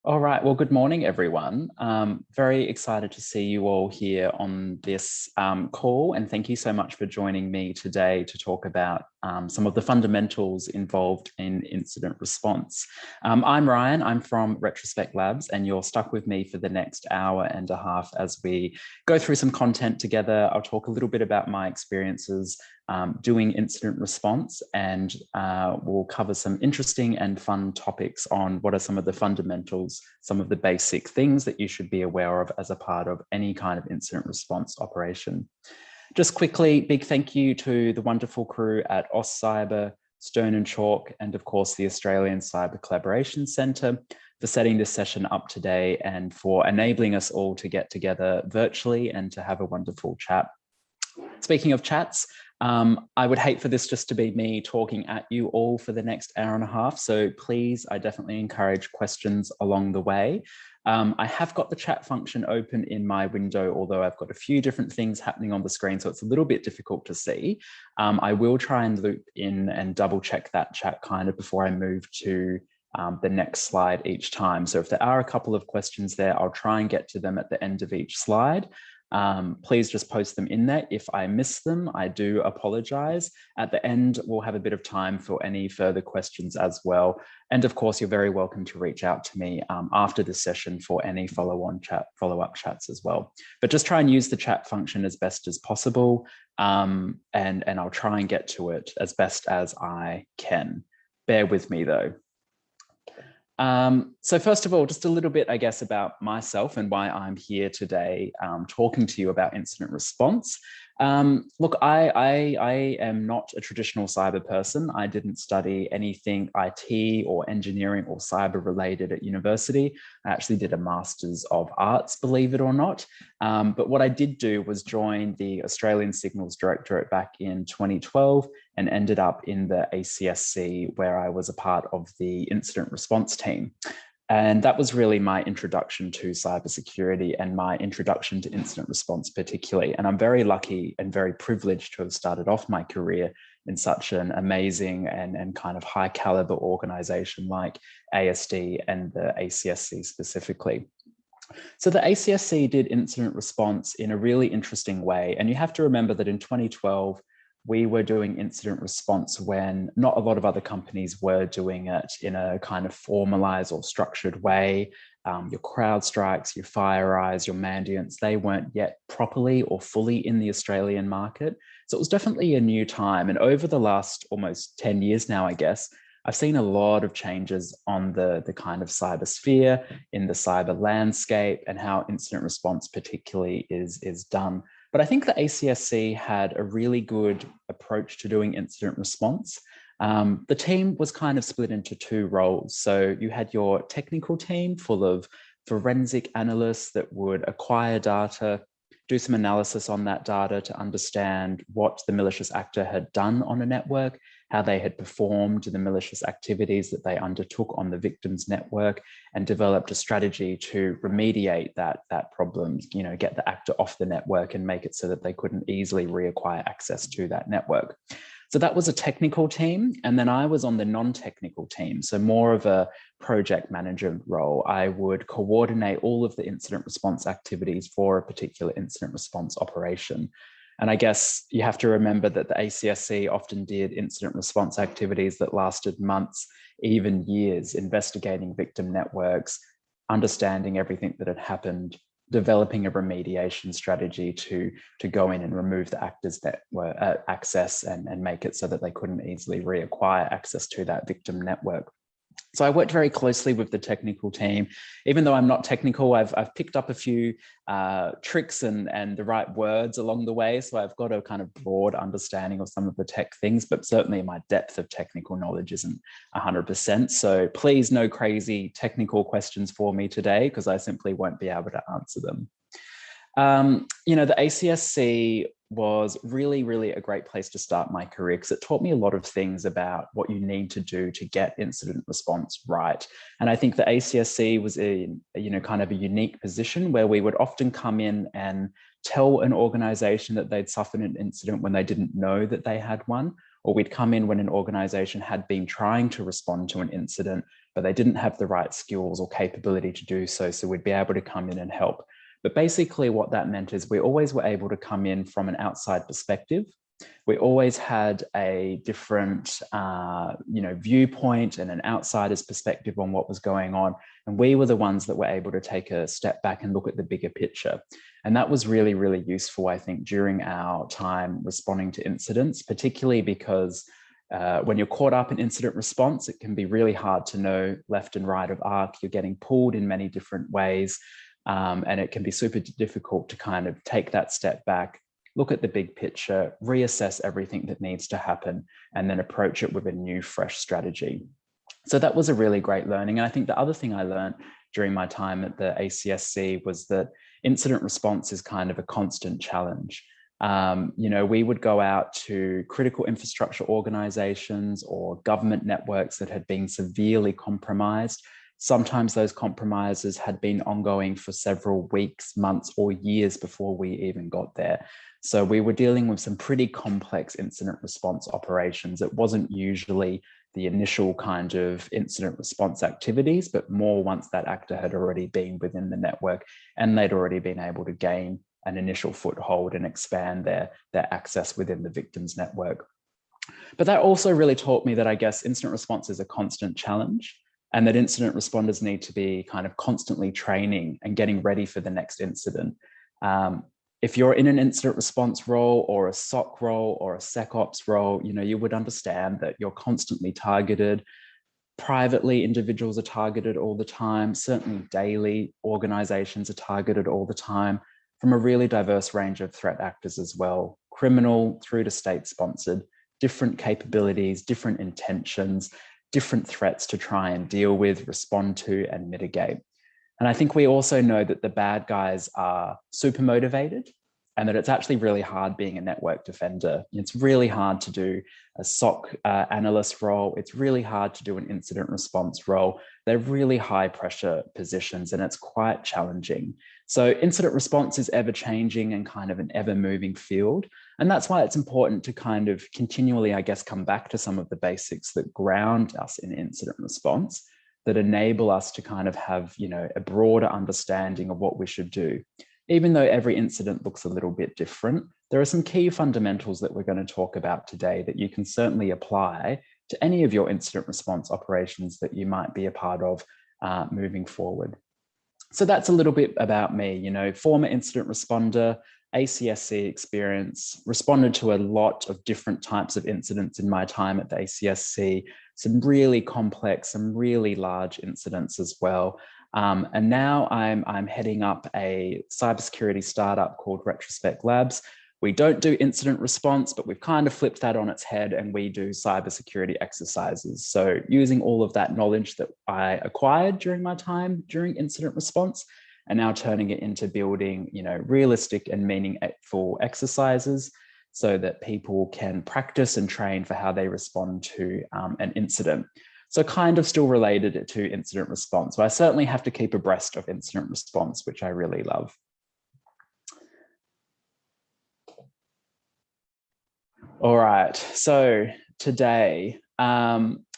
All right. Well, good morning, everyone. Very excited to see you all here on this call. And thank you so much for joining me today to talk about some of the fundamentals involved in incident response. I'm Ryan. I'm from Retrospect Labs, and you're stuck with me for the next hour and a half as we go through some content together. I'll talk a little bit about my experiences doing incident response, and we'll cover some interesting and fun topics on what are some of the fundamentals, some of the basic things that you should be aware of as a part of any kind of incident response operation. Just quickly, big thank you to the wonderful crew at AustCyber, Stern and Chalk, and of course the Australian Cyber Collaboration Centre for setting this session up today and for enabling us all to get together virtually and to have a wonderful chat. Speaking of chats, I would hate for this just to be me talking at you all for the next hour and a half. So please, I definitely encourage questions along the way. I have got the chat function open in my window, although I've got a few different things happening on the screen, so it's a little bit difficult to see. I will try and loop in and double check that chat kind of before I move to the next slide each time. So if there are a couple of questions there, I'll try and get to them at the end of each slide. Please just post them in there. If I miss them, I do apologize. At the end, we'll have a bit of time for any further questions as well. And of course, you're very welcome to reach out to me after the session for any follow-up chats as well. But just try and use the chat function as best as possible. And I'll try and get to it as best as I can. Bear with me though. So first of all, just a little bit, I guess, about myself and why I'm here today talking to you about incident response. Look, I am not a traditional cyber person. I didn't study anything IT or engineering or cyber related at university. I actually did a Master's of Arts, believe it or not. But what I did do was join the Australian Signals Directorate back in 2012 and ended up in the ACSC, where I was a part of the incident response team. And that was really my introduction to cybersecurity and my introduction to incident response particularly. And I'm very lucky and very privileged to have started off my career in such an amazing and kind of high caliber organization like ASD and the ACSC specifically. So the ACSC did incident response in a really interesting way. And you have to remember that in 2012, we were doing incident response when not a lot of other companies were doing it in a kind of formalized or structured way. Your CrowdStrikes, your FireEyes, your Mandiants, they weren't yet properly or fully in the Australian market. So it was definitely a new time. And over the last almost 10 years now, I guess, I've seen a lot of changes on the kind of cyber sphere, in the cyber landscape, and how incident response particularly is done. But I think the ACSC had a really good approach to doing incident response. The team was kind of split into two roles. So you had your technical team full of forensic analysts that would acquire data, do some analysis on that data to understand what the malicious actor had done on a network, how they had performed the malicious activities that they undertook on the victim's network, and developed a strategy to remediate that problem, get the actor off the network and make it so that they couldn't easily reacquire access to that network. So that was a technical team. And then I was on the non-technical team, so more of a project manager role. I would coordinate all of the incident response activities for a particular incident response operation. And I guess you have to remember that the ACSC often did incident response activities that lasted months, even years, investigating victim networks, understanding everything that had happened, developing a remediation strategy to go in and remove the actors that were access and make it so that they couldn't easily reacquire access to that victim network. So I worked very closely with the technical team. Even though I'm not technical, I've picked up a few tricks and the right words along the way. So I've got a kind of broad understanding of some of the tech things, but certainly my depth of technical knowledge isn't 100%. So please, no crazy technical questions for me today, because I simply won't be able to answer them. The ACSC was really, really a great place to start my career, because it taught me a lot of things about what you need to do to get incident response right. And I think the ACSC was in, kind of a unique position where we would often come in and tell an organization that they'd suffered an incident when they didn't know that they had one, or we'd come in when an organization had been trying to respond to an incident, but they didn't have the right skills or capability to do so. So we'd be able to come in and help. But basically what that meant is we always were able to come in from an outside perspective. We always had a different viewpoint and an outsider's perspective on what was going on. And we were the ones that were able to take a step back and look at the bigger picture. And that was really, really useful, I think, during our time responding to incidents, particularly because when you're caught up in incident response, it can be really hard to know left and right of arc. You're getting pulled in many different ways. And it can be super difficult to kind of take that step back, look at the big picture, reassess everything that needs to happen, and then approach it with a new, fresh strategy. So that was a really great learning. And I think the other thing I learned during my time at the ACSC was that incident response is kind of a constant challenge. We would go out to critical infrastructure organizations or government networks that had been severely compromised. Sometimes those compromises had been ongoing for several weeks, months, or years before we even got there. So we were dealing with some pretty complex incident response operations. It wasn't usually the initial kind of incident response activities, but more once that actor had already been within the network and they'd already been able to gain an initial foothold and expand their access within the victim's network. But that also really taught me that I guess incident response is a constant challenge, and that incident responders need to be kind of constantly training and getting ready for the next incident. If you're in an incident response role or a SOC role or a SecOps role, you would understand that you're constantly targeted. Privately, individuals are targeted all the time. Certainly daily, organizations are targeted all the time from a really diverse range of threat actors as well, criminal through to state-sponsored, different capabilities, different intentions, different threats to try and deal with, respond to, and mitigate. And I think we also know that the bad guys are super motivated and that it's actually really hard being a network defender. It's really hard to do a SOC analyst role. It's really hard to do an incident response role. They're really high pressure positions and it's quite challenging. So incident response is ever changing and kind of an ever moving field. And that's why it's important to kind of continually, I guess, come back to some of the basics that ground us in incident response, that enable us to kind of have, a broader understanding of what we should do. Even though every incident looks a little bit different, there are some key fundamentals that we're going to talk about today that you can certainly apply to any of your incident response operations that you might be a part of moving forward. So that's a little bit about me, former incident responder, ACSC experience, responded to a lot of different types of incidents in my time at the ACSC, some really complex, some really large incidents as well. And now I'm heading up a cybersecurity startup called Retrospect Labs. We don't do incident response, but we've kind of flipped that on its head and we do cybersecurity exercises. So using all of that knowledge that I acquired during my time during incident response and now turning it into building, realistic and meaningful exercises so that people can practice and train for how they respond to an incident. So kind of still related to incident response. So I certainly have to keep abreast of incident response, which I really love. All right, so today,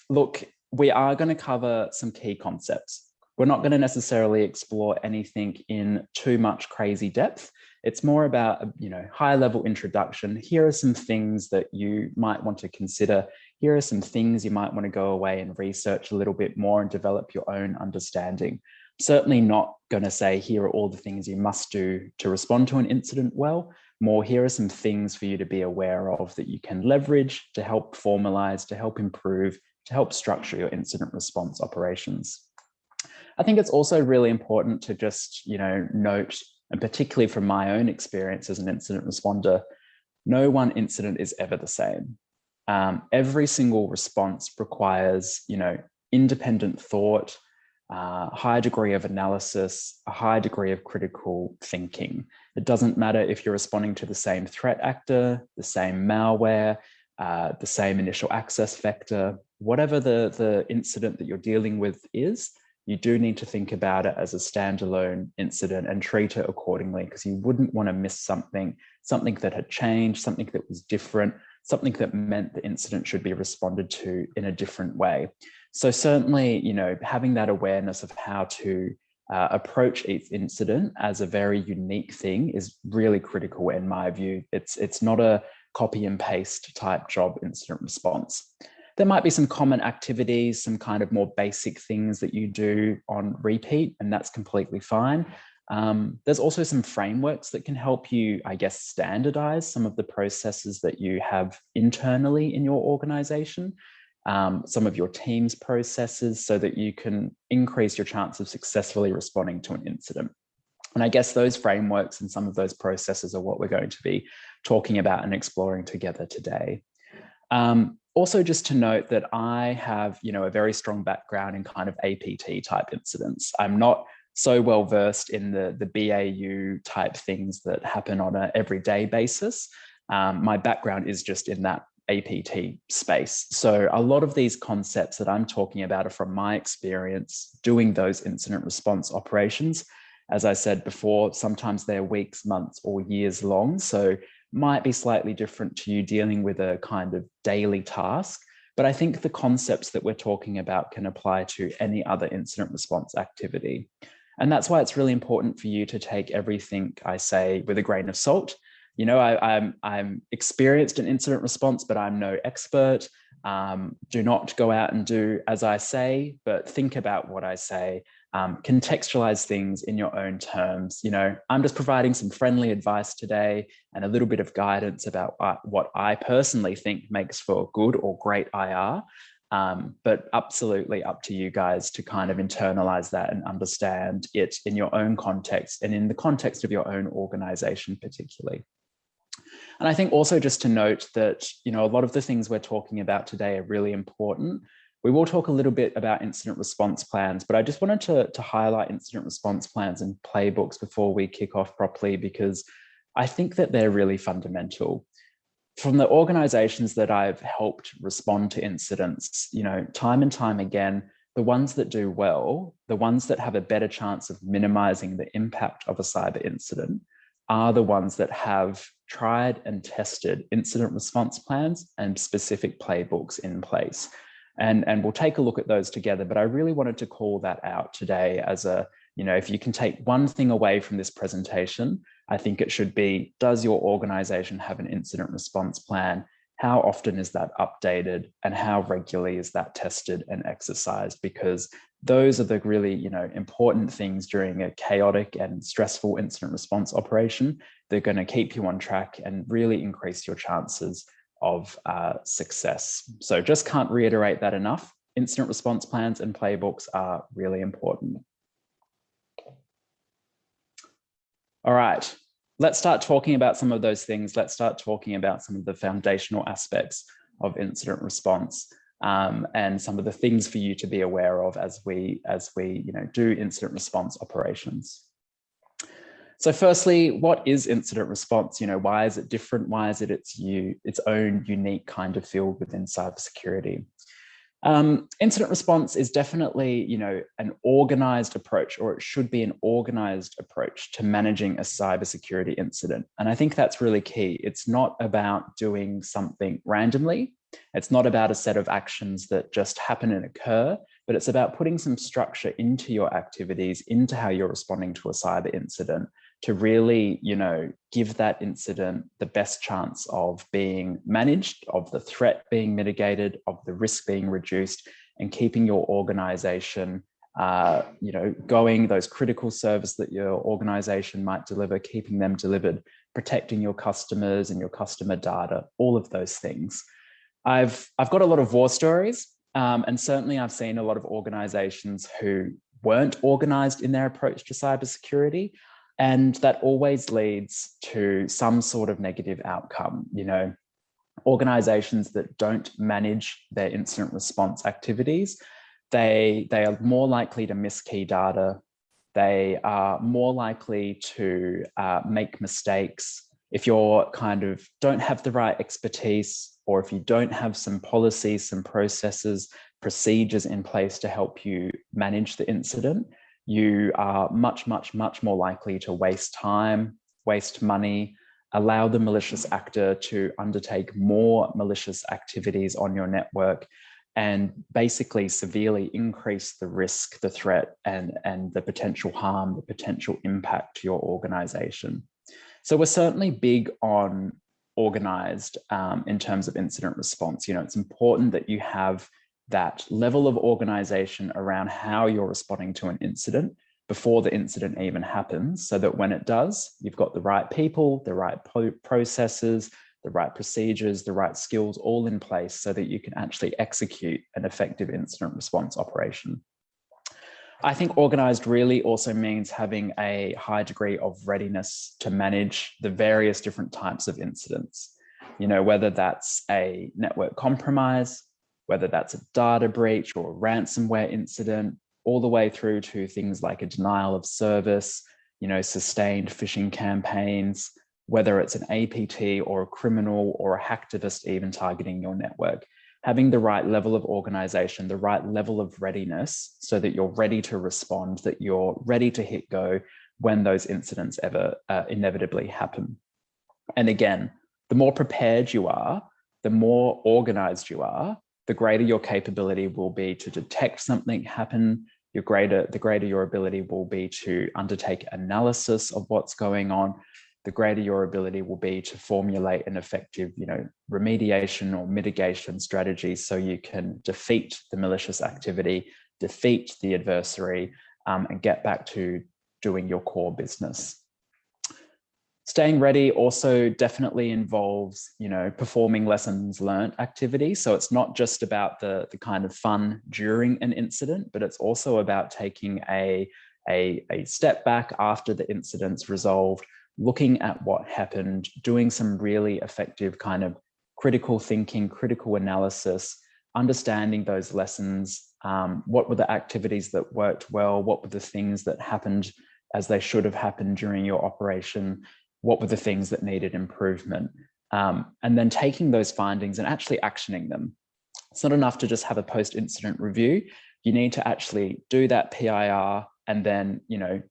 look, we are going to cover some key concepts. We're not going to necessarily explore anything in too much crazy depth. It's more about a high-level introduction. Here are some things that you might want to consider. Here are some things you might want to go away and research a little bit more and develop your own understanding. Certainly not going to say here are all the things you must do to respond to an incident well. More, here are some things for you to be aware of that you can leverage to help formalize, to help improve, to help structure your incident response operations. I think it's also really important to just, note, and particularly from my own experience as an incident responder, no one incident is ever the same. Every single response requires, independent thought, high degree of analysis, a high degree of critical thinking. It doesn't matter if you're responding to the same threat actor, the same malware, the same initial access vector, whatever the incident that you're dealing with is, you do need to think about it as a standalone incident and treat it accordingly, because you wouldn't want to miss something that had changed, something that was different, something that meant the incident should be responded to in a different way. So certainly, having that awareness of how to approach each incident as a very unique thing is really critical in my view. It's not a copy and paste type job incident response. There might be some common activities, some kind of more basic things that you do on repeat, and that's completely fine. There's also some frameworks that can help you, I guess, standardize some of the processes that you have internally in your organization, some of your team's processes, so that you can increase your chance of successfully responding to an incident. And I guess those frameworks and some of those processes are what we're going to be talking about and exploring together today. Also, just to note that I have, a very strong background in kind of APT type incidents. I'm not so well versed in the BAU type things that happen on an everyday basis. My background is just in that APT space. So a lot of these concepts that I'm talking about are from my experience doing those incident response operations. As I said before, sometimes they're weeks, months, or years long. So might be slightly different to you dealing with a kind of daily task, but I think the concepts that we're talking about can apply to any other incident response activity. And that's why it's really important for you to take everything I say with a grain of salt. I'm experienced in incident response, but I'm no expert. Do not go out and do as I say, but think about what I say. Contextualize things in your own terms. I'm just providing some friendly advice today and a little bit of guidance about what I personally think makes for good or great IR. But absolutely up to you guys to kind of internalize that and understand it in your own context and in the context of your own organization particularly. And I think also just to note that, a lot of the things we're talking about today are really important. We will talk a little bit about incident response plans, but I just wanted to highlight incident response plans and playbooks before we kick off properly, because I think that they're really fundamental. From the organizations that I've helped respond to incidents, time and time again, the ones that do well, the ones that have a better chance of minimizing the impact of a cyber incident are the ones that have tried and tested incident response plans and specific playbooks in place. And we'll take a look at those together, but I really wanted to call that out today as if you can take one thing away from this presentation, I think it should be, does your organization have an incident response plan? How often is that updated? And how regularly is that tested and exercised? Because those are the really, important things during a chaotic and stressful incident response operation. They're going to keep you on track and really increase your chances of success. So just can't reiterate that enough. Incident response plans and playbooks are really important. All right, let's start talking about some of those things. Let's start talking about some of the foundational aspects of incident response and some of the things for you to be aware of as we do incident response operations. So firstly, what is incident response? Why is it different? Why is it its own unique kind of field within cybersecurity? Incident response is definitely, an organized approach, or it should be an organized approach to managing a cybersecurity incident. And I think that's really key. It's not about doing something randomly. It's not about a set of actions that just happen and occur, but it's about putting some structure into your activities, into how you're responding to a cyber incident to really, give that incident the best chance of being managed, of the threat being mitigated, of the risk being reduced, and keeping your organization, going, those critical services that your organization might deliver, keeping them delivered, protecting your customers and your customer data, all of those things. I've got a lot of war stories, and certainly I've seen a lot of organizations who weren't organized in their approach to cybersecurity. And that always leads to some sort of negative outcome. Organizations that don't manage their incident response activities, they are more likely to miss key data. They are more likely to make mistakes. If you're don't have the right expertise, or if you don't have some policies, some processes, procedures in place to help you manage the incident, you are much, much, much more likely to waste time, waste money, allow the malicious actor to undertake more malicious activities on your network, and basically severely increase the risk, the threat, and the potential harm, the potential impact to your organization. So we're certainly big on organized in terms of incident response. It's important that you have that level of organization around how you're responding to an incident before the incident even happens, so that when it does, you've got the right people, the right processes, the right procedures, the right skills all in place so that you can actually execute an effective incident response operation. I think organized really also means having a high degree of readiness to manage the various different types of incidents. Whether that's a network compromise, whether that's a data breach or a ransomware incident, all the way through to things like a denial of service, sustained phishing campaigns, whether it's an APT or a criminal or a hacktivist even targeting your network. Having the right level of organization, the right level of readiness so that you're ready to respond, that you're ready to hit go when those incidents ever inevitably happen. And again, the more prepared you are, the more organized you are, the greater your capability will be to detect something happen, the greater your ability will be to undertake analysis of what's going on, the greater your ability will be to formulate an effective, remediation or mitigation strategy so you can defeat the malicious activity, defeat the adversary, and get back to doing your core business. Staying ready also definitely involves, performing lessons learned activities. So it's not just about the kind of fun during an incident, but it's also about taking a step back after the incident's resolved, looking at what happened, doing some really effective kind of critical thinking, critical analysis, understanding those lessons. What were the activities that worked well? What were the things that happened as they should have happened during your operation? What were the things that needed improvement? And then taking those findings and actually actioning them. It's not enough to just have a post-incident review. You need to actually do that PIR and then,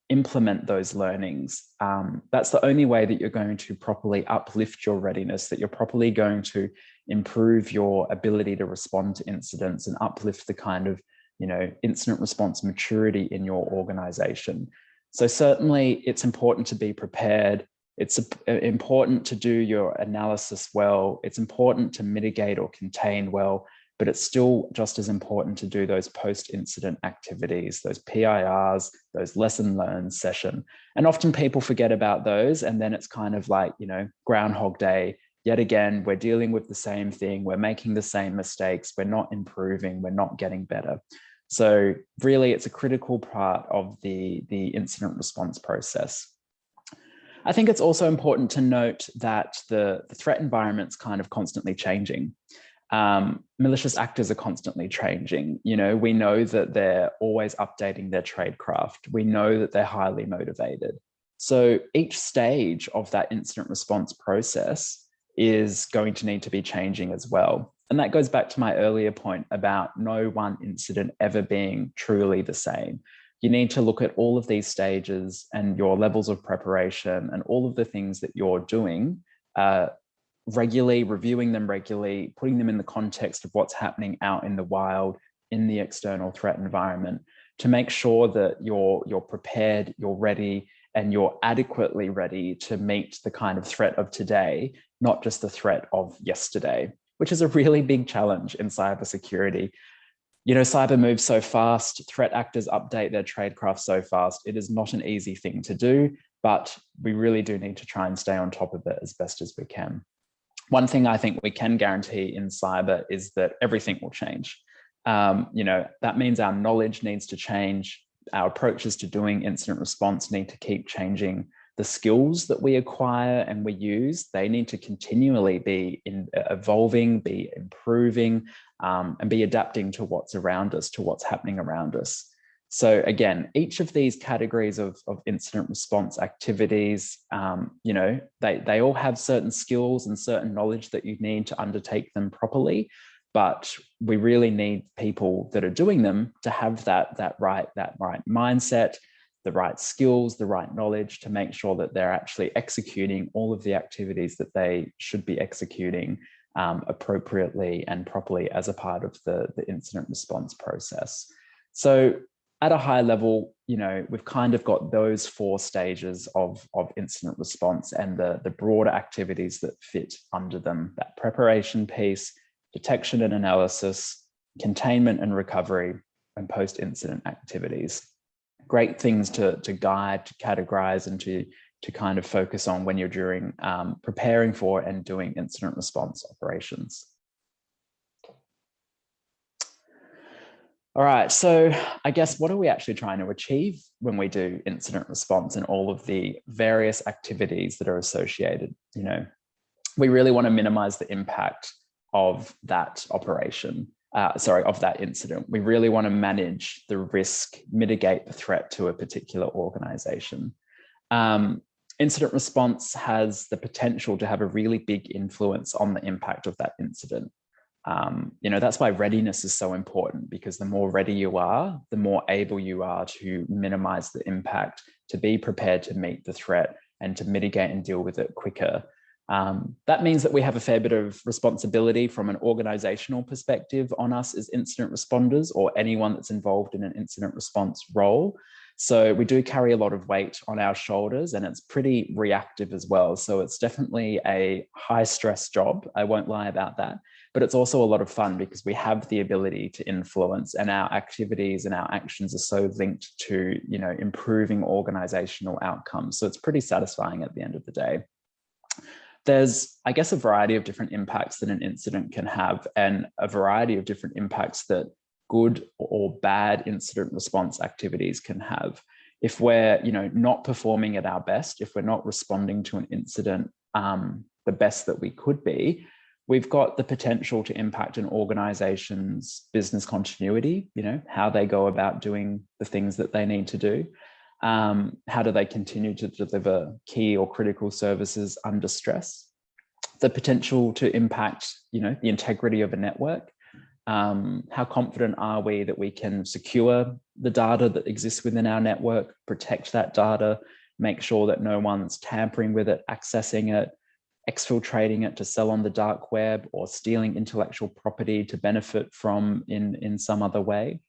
implement those learnings. That's the only way that you're going to properly uplift your readiness, that you're properly going to improve your ability to respond to incidents and uplift the kind of, incident response maturity in your organization. So certainly it's important to be prepared. It's important to do your analysis well. It's important to mitigate or contain well, but it's still just as important to do those post-incident activities, those PIRs, those lesson learned session. And often people forget about those. And then it's kind of like, Groundhog Day. Yet again, we're dealing with the same thing. We're making the same mistakes. We're not improving. We're not getting better. So really, it's a critical part of the incident response process. I think it's also important to note that the threat environment's kind of constantly changing. Malicious actors are constantly changing. We know that they're always updating their tradecraft. We know that they're highly motivated. So each stage of that incident response process is going to need to be changing as well. And that goes back to my earlier point about no one incident ever being truly the same. You need to look at all of these stages and your levels of preparation and all of the things that you're doing regularly, reviewing them regularly, putting them in the context of what's happening out in the wild, in the external threat environment, to make sure that you're prepared, you're ready, and you're adequately ready to meet the kind of threat of today, not just the threat of yesterday, which is a really big challenge in cybersecurity. Cyber moves so fast, threat actors update their tradecraft so fast. It is not an easy thing to do, but we really do need to try and stay on top of it as best as we can. One thing I think we can guarantee in cyber is that everything will change. That means our knowledge needs to change. Our approaches to doing incident response need to keep changing. The skills that we acquire and we use, they need to continually be evolving, be improving, and be adapting to what's around us, to what's happening around us. So again, each of these categories of incident response activities, they all have certain skills and certain knowledge that you need to undertake them properly. But we really need people that are doing them to have that right mindset, the right skills, the right knowledge to make sure that they're actually executing all of the activities that they should be executing appropriately and properly as a part of the incident response process. So at a high level, we've kind of got those 4 stages of incident response and the broader activities that fit under them: that preparation piece, detection and analysis, containment and recovery, and post-incident activities. Great things to guide, to categorize, and to kind of focus on when you're preparing for and doing incident response operations. All right, so I guess what are we actually trying to achieve when we do incident response and all of the various activities that are associated? We really want to minimize the impact of that operation, of that incident. We really want to manage the risk, mitigate the threat to a particular organization. Incident response has the potential to have a really big influence on the impact of that incident. That's why readiness is so important, because the more ready you are, the more able you are to minimize the impact, to be prepared to meet the threat and to mitigate and deal with it quicker. That means that we have a fair bit of responsibility from an organizational perspective on us as incident responders or anyone that's involved in an incident response role. So we do carry a lot of weight on our shoulders, and it's pretty reactive as well. So it's definitely a high stress job. I won't lie about that, but it's also a lot of fun because we have the ability to influence, and our activities and our actions are so linked to, improving organizational outcomes. So it's pretty satisfying at the end of the day. There's, I guess, a variety of different impacts that an incident can have, and a variety of different impacts that good or bad incident response activities can have. If we're, not performing at our best, if we're not responding to an incident the best that we could be, we've got the potential to impact an organization's business continuity, how they go about doing the things that they need to do. How do they continue to deliver key or critical services under stress? The potential to impact, the integrity of a network. How confident are we that we can secure the data that exists within our network, protect that data, make sure that no one's tampering with it, accessing it, exfiltrating it to sell on the dark web, or stealing intellectual property to benefit from in some other way?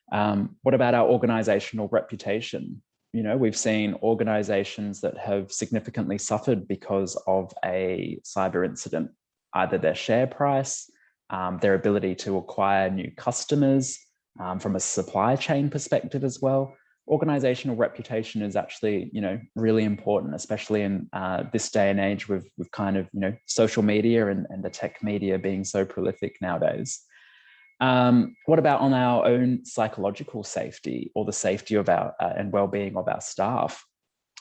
What about our organizational reputation? We've seen organizations that have significantly suffered because of a cyber incident, either their share price, their ability to acquire new customers, from a supply chain perspective as well. Organizational reputation is actually, really important, especially in this day and age with kind of, social media and the tech media being so prolific nowadays. What about on our own psychological safety or the safety of our and well-being of our staff?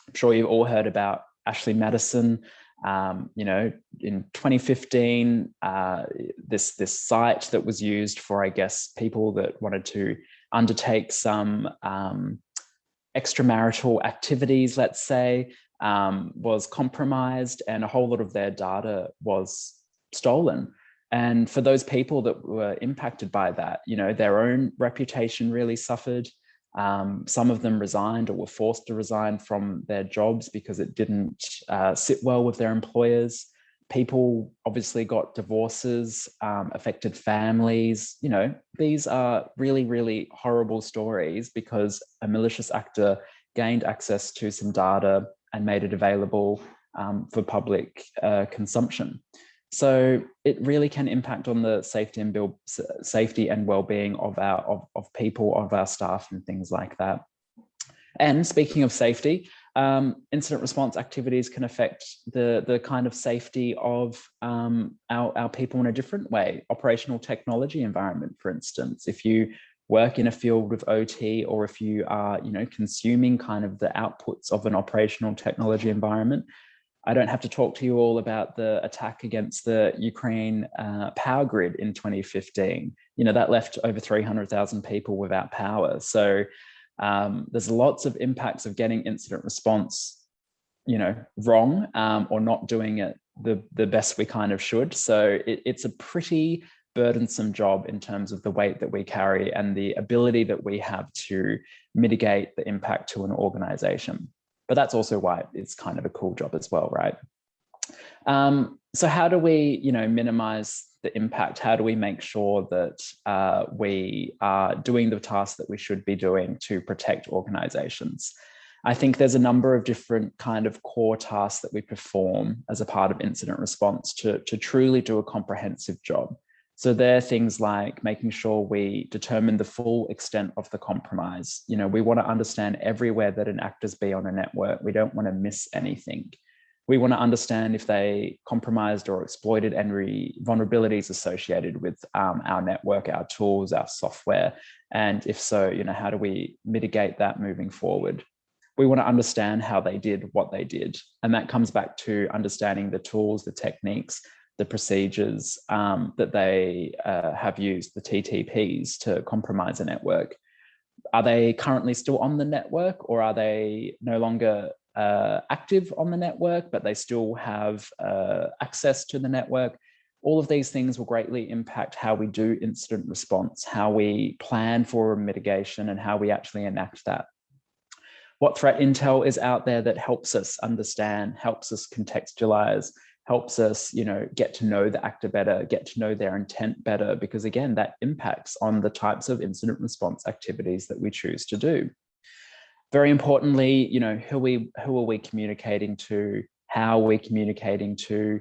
I'm sure you've all heard about Ashley Madison. In 2015, this site that was used for, I guess, people that wanted to undertake some extramarital activities, let's say, was compromised, and a whole lot of their data was stolen. And for those people that were impacted by that, their own reputation really suffered. Some of them resigned or were forced to resign from their jobs because it didn't sit well with their employers. People obviously got divorces, affected families. These are really, really horrible stories because a malicious actor gained access to some data and made it available for public consumption. So it really can impact on the safety and well-being of of people, of our staff, and things like that. And speaking of safety, incident response activities can affect the kind of safety of our people in a different way. Operational technology environment, for instance, if you work in a field of OT, or if you are, consuming kind of the outputs of an operational technology environment. I don't have to talk to you all about the attack against the Ukraine power grid in 2015. That left over 300,000 people without power. So there's lots of impacts of getting incident response, wrong, or not doing it the best we kind of should. So it's a pretty burdensome job in terms of the weight that we carry and the ability that we have to mitigate the impact to an organization. But that's also why it's kind of a cool job as well, right? So how do we, minimize the impact? How do we make sure that we are doing the tasks that we should be doing to protect organizations? I think there's a number of different kind of core tasks that we perform as a part of incident response to truly do a comprehensive job. So they're things like making sure we determine the full extent of the compromise. We want to understand everywhere that an actor's be on a network. We don't want to miss anything. We want to understand if they compromised or exploited any vulnerabilities associated with our network, our tools, our software. And if so, how do we mitigate that moving forward? We want to understand how they did what they did. And that comes back to understanding the tools, the techniques, the procedures that they have used, the TTPs, to compromise a network. Are they currently still on the network, or are they no longer active on the network, but they still have access to the network? All of these things will greatly impact how we do incident response, how we plan for mitigation, and how we actually enact that. What threat intel is out there that helps us understand, helps us contextualize, helps us, get to know the actor better, get to know their intent better, because again, that impacts on the types of incident response activities that we choose to do. Very importantly, who are we communicating to? How are we communicating to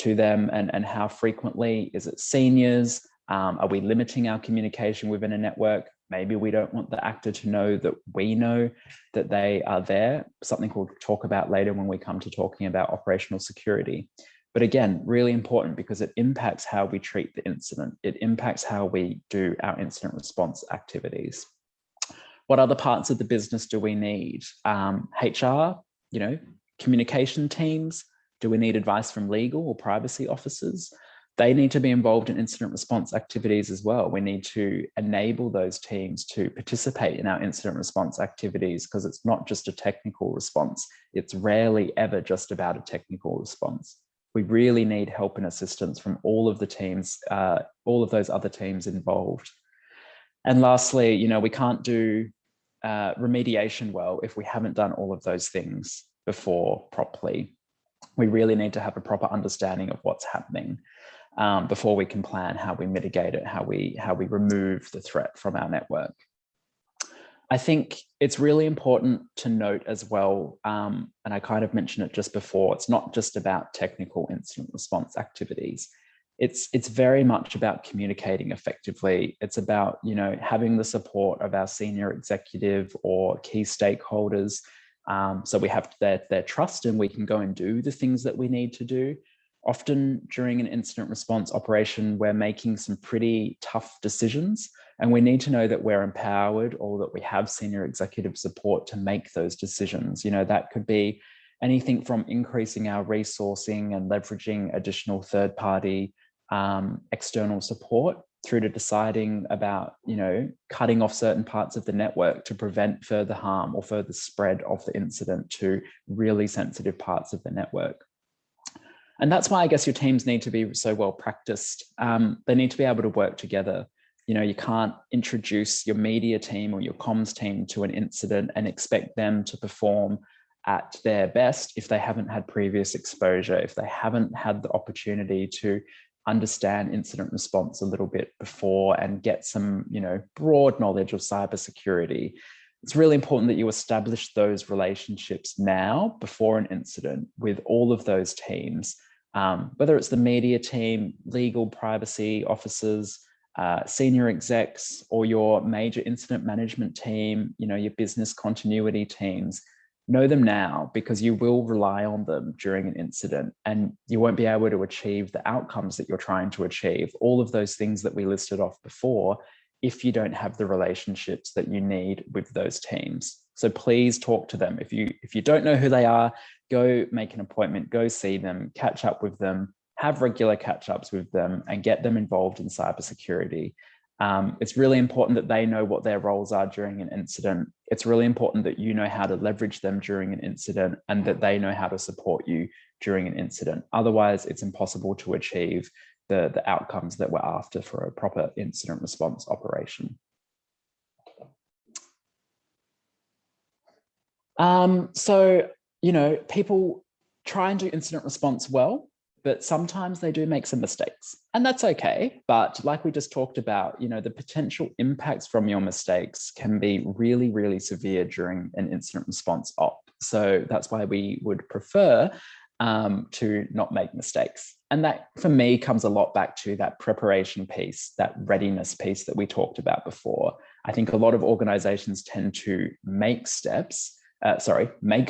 them, and how frequently? Is it seniors? Are we limiting our communication within a network? Maybe we don't want the actor to know that we know that they are there, something we'll talk about later when we come to talking about operational security. But again, really important because it impacts how we treat the incident. It impacts how we do our incident response activities. What other parts of the business do we need? HR, communication teams. Do we need advice from legal or privacy officers? They need to be involved in incident response activities as well. We need to enable those teams to participate in our incident response activities, because it's not just a technical response. It's rarely ever just about a technical response. We really need help and assistance from all of the teams, all of those other teams involved. And lastly, we can't do remediation well if we haven't done all of those things before properly. We really need to have a proper understanding of what's happening before we can plan how we mitigate it, how we remove the threat from our network. I think it's really important to note as well, and I kind of mentioned it just before, it's not just about technical incident response activities. It's very much about communicating effectively. It's about, having the support of our senior executive or key stakeholders. So we have their trust, and we can go and do the things that we need to do. Often during an incident response operation, we're making some pretty tough decisions, and we need to know that we're empowered or that we have senior executive support to make those decisions. That could be anything from increasing our resourcing and leveraging additional third-party external support, through to deciding about, cutting off certain parts of the network to prevent further harm or further spread of the incident to really sensitive parts of the network. And that's why I guess your teams need to be so well practiced. They need to be able to work together. You can't introduce your media team or your comms team to an incident and expect them to perform at their best if they haven't had previous exposure, if they haven't had the opportunity to understand incident response a little bit before and get some, broad knowledge of cybersecurity. It's really important that you establish those relationships now before an incident with all of those teams, whether it's the media team, legal, privacy officers, senior execs, or your major incident management team, your business continuity teams. Know them now, because you will rely on them during an incident, and you won't be able to achieve the outcomes that you're trying to achieve, all of those things that we listed off before, if you don't have the relationships that you need with those teams. So please talk to them. If you don't know who they are, go make an appointment, go see them, catch up with them, have regular catch-ups with them, and get them involved in cybersecurity. It's really important that they know what their roles are during an incident. It's really important that you know how to leverage them during an incident, and that they know how to support you during an incident. Otherwise, it's impossible to achieve the outcomes that we're after for a proper incident response operation. So, you know, people try and do incident response well, but sometimes they do make some mistakes, and that's okay. But like we just talked about, you know, the potential impacts from your mistakes can be really, really severe during an incident response op. So that's why we would prefer to not make mistakes. And that, for me, comes a lot back to that preparation piece, that readiness piece that we talked about before. I think a lot of organizations tend to make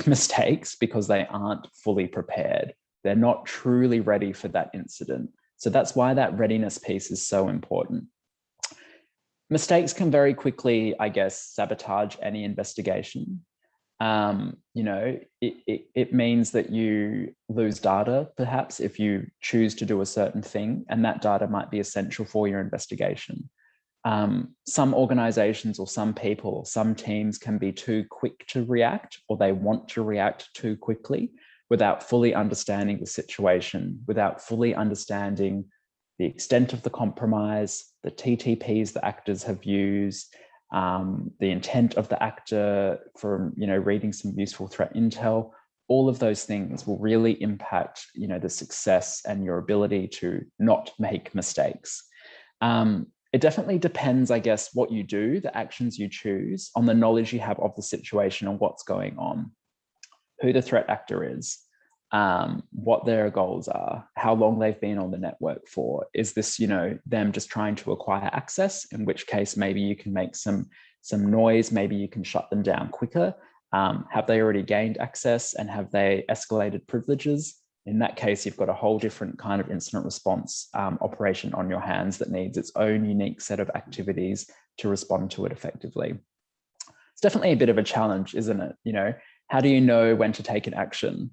mistakes because they aren't fully prepared. They're not truly ready for that incident. So that's why that readiness piece is so important. Mistakes can very quickly, I guess, sabotage any investigation. You know, it means that you lose data, perhaps, if you choose to do a certain thing, and that data might be essential for your investigation. Some organizations or some people or some teams can be too quick to react, or they want to react too quickly without fully understanding the situation, without fully understanding the extent of the compromise, the TTPs the actors have used, the intent of the actor from, you know, reading some useful threat intel. All of those things will really impact, you know, the success and your ability to not make mistakes. It definitely depends, I guess, what you do, the actions you choose, on the knowledge you have of the situation and what's going on, who the threat actor is, what their goals are, how long they've been on the network for. Is this, you know, them just trying to acquire access, in which case maybe you can make some noise, maybe you can shut them down quicker. Have they already gained access, and have they escalated privileges? In that case, you've got a whole different kind of incident response operation on your hands that needs its own unique set of activities to respond to it effectively. It's definitely a bit of a challenge, isn't it? You know, how do you know when to take an action?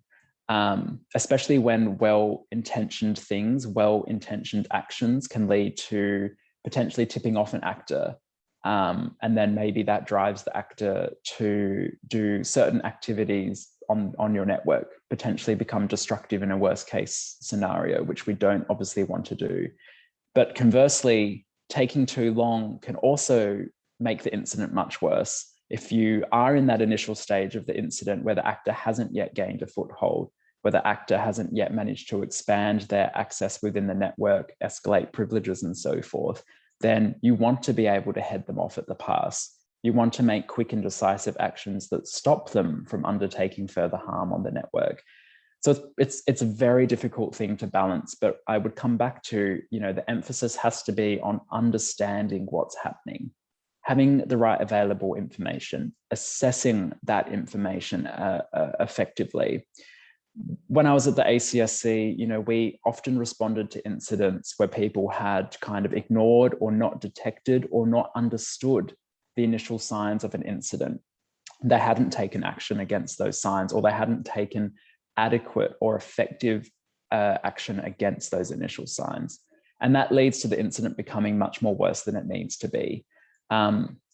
Especially when well-intentioned things, well-intentioned actions can lead to potentially tipping off an actor. And then maybe that drives the actor to do certain activities on your network, potentially become destructive in a worst case scenario, which we don't obviously want to do. But conversely, taking too long can also make the incident much worse. If you are in that initial stage of the incident where the actor hasn't yet gained a foothold, where the actor hasn't yet managed to expand their access within the network, escalate privileges and so forth, then you want to be able to head them off at the pass. You want to make quick and decisive actions that stop them from undertaking further harm on the network. So it's a very difficult thing to balance, but I would come back to, you know, the emphasis has to be on understanding what's happening, having the right available information, assessing that information effectively. When I was at the ACSC, you know, we often responded to incidents where people had kind of ignored or not detected or not understood the initial signs of an incident. They hadn't taken action against those signs, or they hadn't taken adequate or effective action against those initial signs. And that leads to the incident becoming much more worse than it needs to be.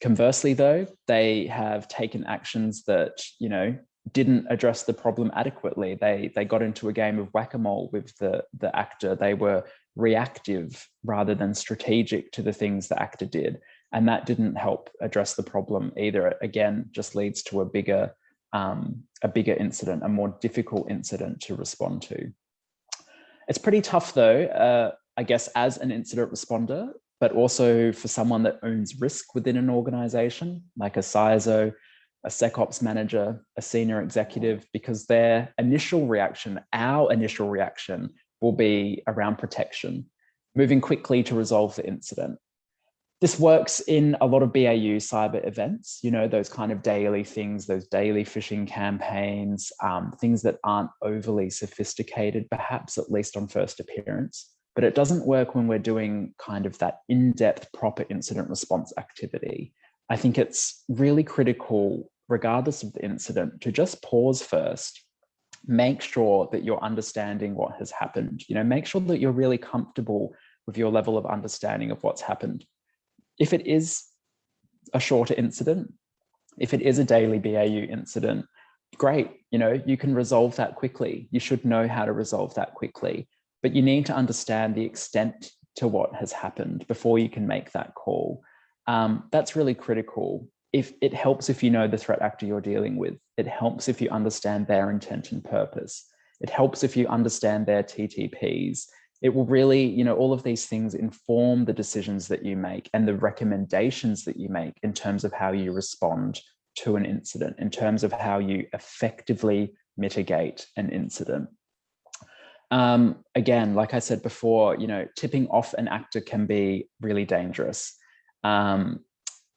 Conversely, though, they have taken actions that, you know, didn't address the problem adequately. They got into a game of whack-a-mole with the actor. They were reactive rather than strategic to the things the actor did. And that didn't help address the problem either. Again, just leads to a bigger incident, a more difficult incident to respond to. It's pretty tough though, I guess, as an incident responder, but also for someone that owns risk within an organization, like a CISO, a SecOps manager, a senior executive, because their initial reaction, our initial reaction, will be around protection, moving quickly to resolve the incident. This works in a lot of BAU cyber events, you know, those kind of daily things, those daily phishing campaigns, things that aren't overly sophisticated, perhaps, at least on first appearance. But it doesn't work when we're doing kind of that in-depth, proper incident response activity. I think it's really critical, regardless of the incident, to just pause first, make sure that you're understanding what has happened, you know, make sure that you're really comfortable with your level of understanding of what's happened. If it is a shorter incident, if it is a daily BAU incident, great, you know, you can resolve that quickly. You should know how to resolve that quickly. but you need to understand the extent to what has happened before you can make that call. That's really critical. If it helps if you know the threat actor you're dealing with. It helps if you understand their intent and purpose. It helps if you understand their TTPs. It will really, all of these things inform the decisions that you make and the recommendations that you make in terms of how you respond to an incident, in terms of how you effectively mitigate an incident. Again, like I said before, tipping off an actor can be really dangerous.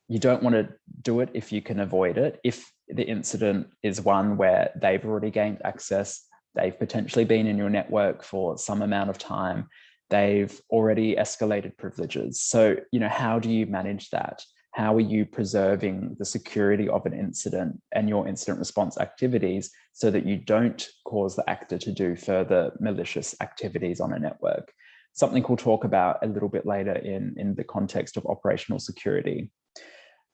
You don't want to do it if you can avoid it. If the incident is one where they've already gained access, they've potentially been in your network for some amount of time, they've already escalated privileges. So, how do you manage that? How are you preserving the security of an incident and your incident response activities so that you don't cause the actor to do further malicious activities on a network? Something we'll talk about a little bit later in the context of operational security.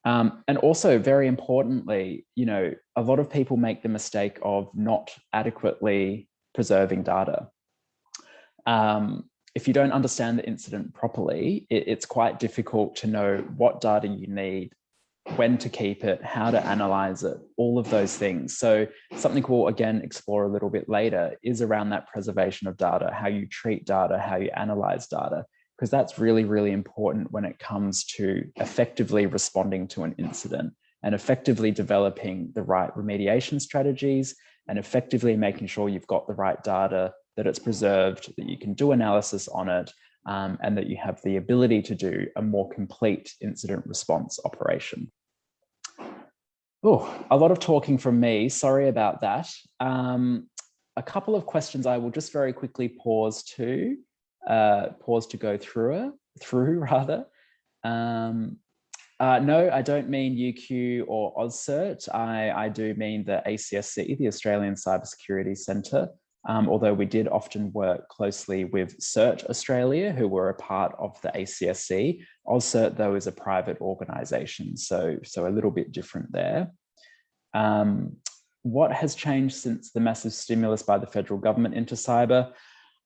And also, very importantly, a lot of people make the mistake of not adequately preserving data. If you don't understand the incident properly, it's quite difficult to know what data you need, when to keep it, how to analyze it, all of those things. So something we'll again explore a little bit later is around that preservation of data, how you treat data, how you analyze data, because that's really, really important when it comes to effectively responding to an incident and effectively developing the right remediation strategies and effectively making sure you've got the right data, that it's preserved, that you can do analysis on it, and that you have the ability to do a more complete incident response operation. Oh, a lot of talking from me. Sorry about that. A couple of questions I will just very quickly pause to go through. No, I don't mean UQ or AustCert. I do mean the ACSC, the Australian Cybersecurity Centre. Although we did often work closely with CERT Australia, who were a part of the ACSC. AustCert, though, is a private organisation, so a little bit different there. What has changed since the massive stimulus by the federal government into cyber?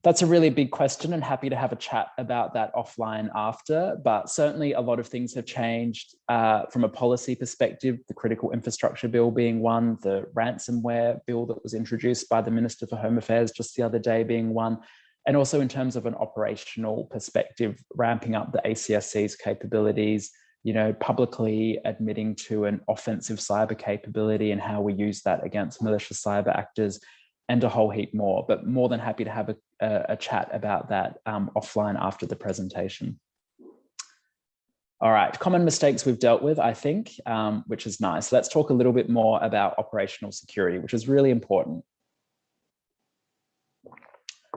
That's a really big question, and happy to have a chat about that offline after, but certainly a lot of things have changed from a policy perspective, the critical infrastructure bill being one, the ransomware bill that was introduced by the Minister for Home Affairs just the other day being one, and also in terms of an operational perspective, ramping up the ACSC's capabilities, publicly admitting to an offensive cyber capability and how we use that against malicious cyber actors, and a whole heap more, but more than happy to have a chat about that offline after the presentation. All right, common mistakes we've dealt with, I think, which is nice. Let's talk a little bit more about operational security, which is really important.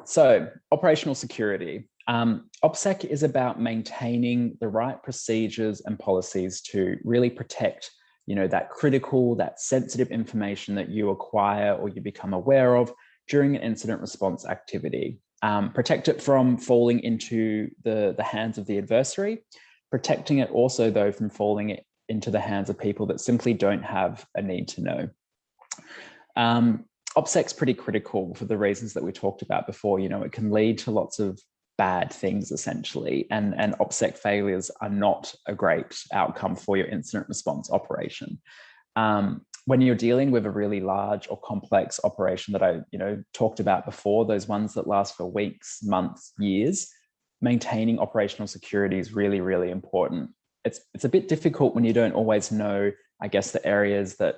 So, operational security. Opsec is about maintaining the right procedures and policies to really protect that critical, that sensitive information that you acquire or you become aware of during an incident response activity. Protect it from falling into the hands of the adversary, protecting it also, though, from falling into the hands of people that simply don't have a need to know. Opsec's pretty critical for the reasons that we talked about before. It can lead to lots of bad things, essentially, and Opsec failures are not a great outcome for your incident response operation. When you're dealing with a really large or complex operation that I talked about before, those ones that last for weeks, months, years, maintaining operational security is really, really important. It's a bit difficult when you don't always know, I guess, the areas that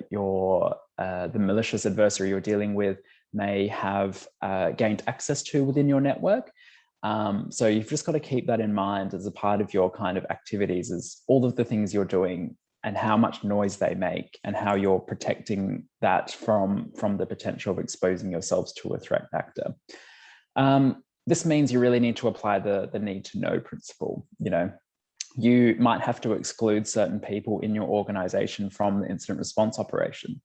your the malicious adversary you're dealing with may have gained access to within your network. So you've just got to keep that in mind as a part of your kind of activities, is all of the things you're doing and how much noise they make and how you're protecting that from the potential of exposing yourselves to a threat actor. This means you really need to apply the need to know principle. You might have to exclude certain people in your organization from the incident response operation.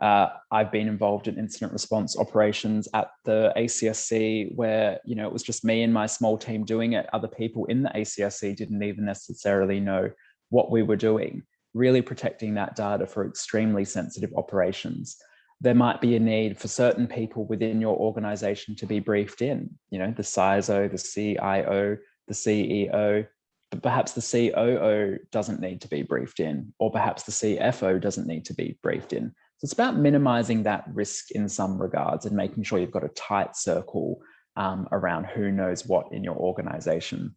I've been involved in incident response operations at the ACSC where, it was just me and my small team doing it. Other people in the ACSC didn't even necessarily know what we were doing, really protecting that data for extremely sensitive operations. There might be a need for certain people within your organization to be briefed in, the CISO, the CIO, the CEO, but perhaps the COO doesn't need to be briefed in, or perhaps the CFO doesn't need to be briefed in. So it's about minimizing that risk in some regards and making sure you've got a tight circle around who knows what in your organization.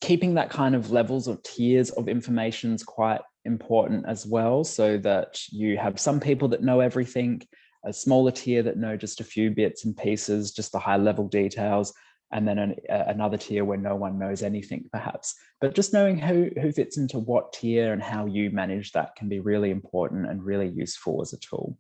Keeping that kind of levels or tiers of information is quite important as well, so that you have some people that know everything, a smaller tier that know just a few bits and pieces, just the high level details, and then another tier where no one knows anything perhaps. But just knowing who fits into what tier and how you manage that can be really important and really useful as a tool.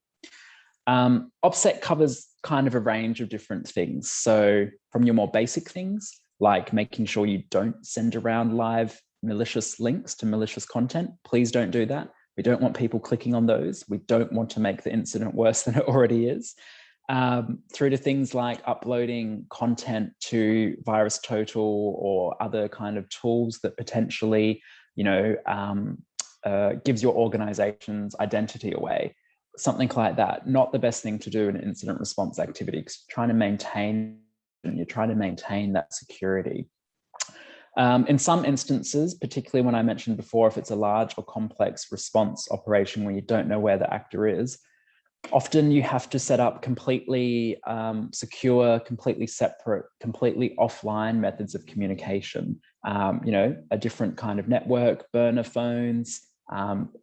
Opsec covers kind of a range of different things. So from your more basic things, like making sure you don't send around live malicious links to malicious content. Please don't do that. We don't want people clicking on those. We don't want to make the incident worse than it already is. Through to things like uploading content to VirusTotal or other kind of tools that potentially, gives your organization's identity away. Something like that. Not the best thing to do in an incident response activity, because you're trying to maintain that security. In some instances, particularly when I mentioned before, if it's a large or complex response operation where you don't know where the actor is, often you have to set up completely secure, completely separate, completely offline methods of communication. A different kind of network, burner phones,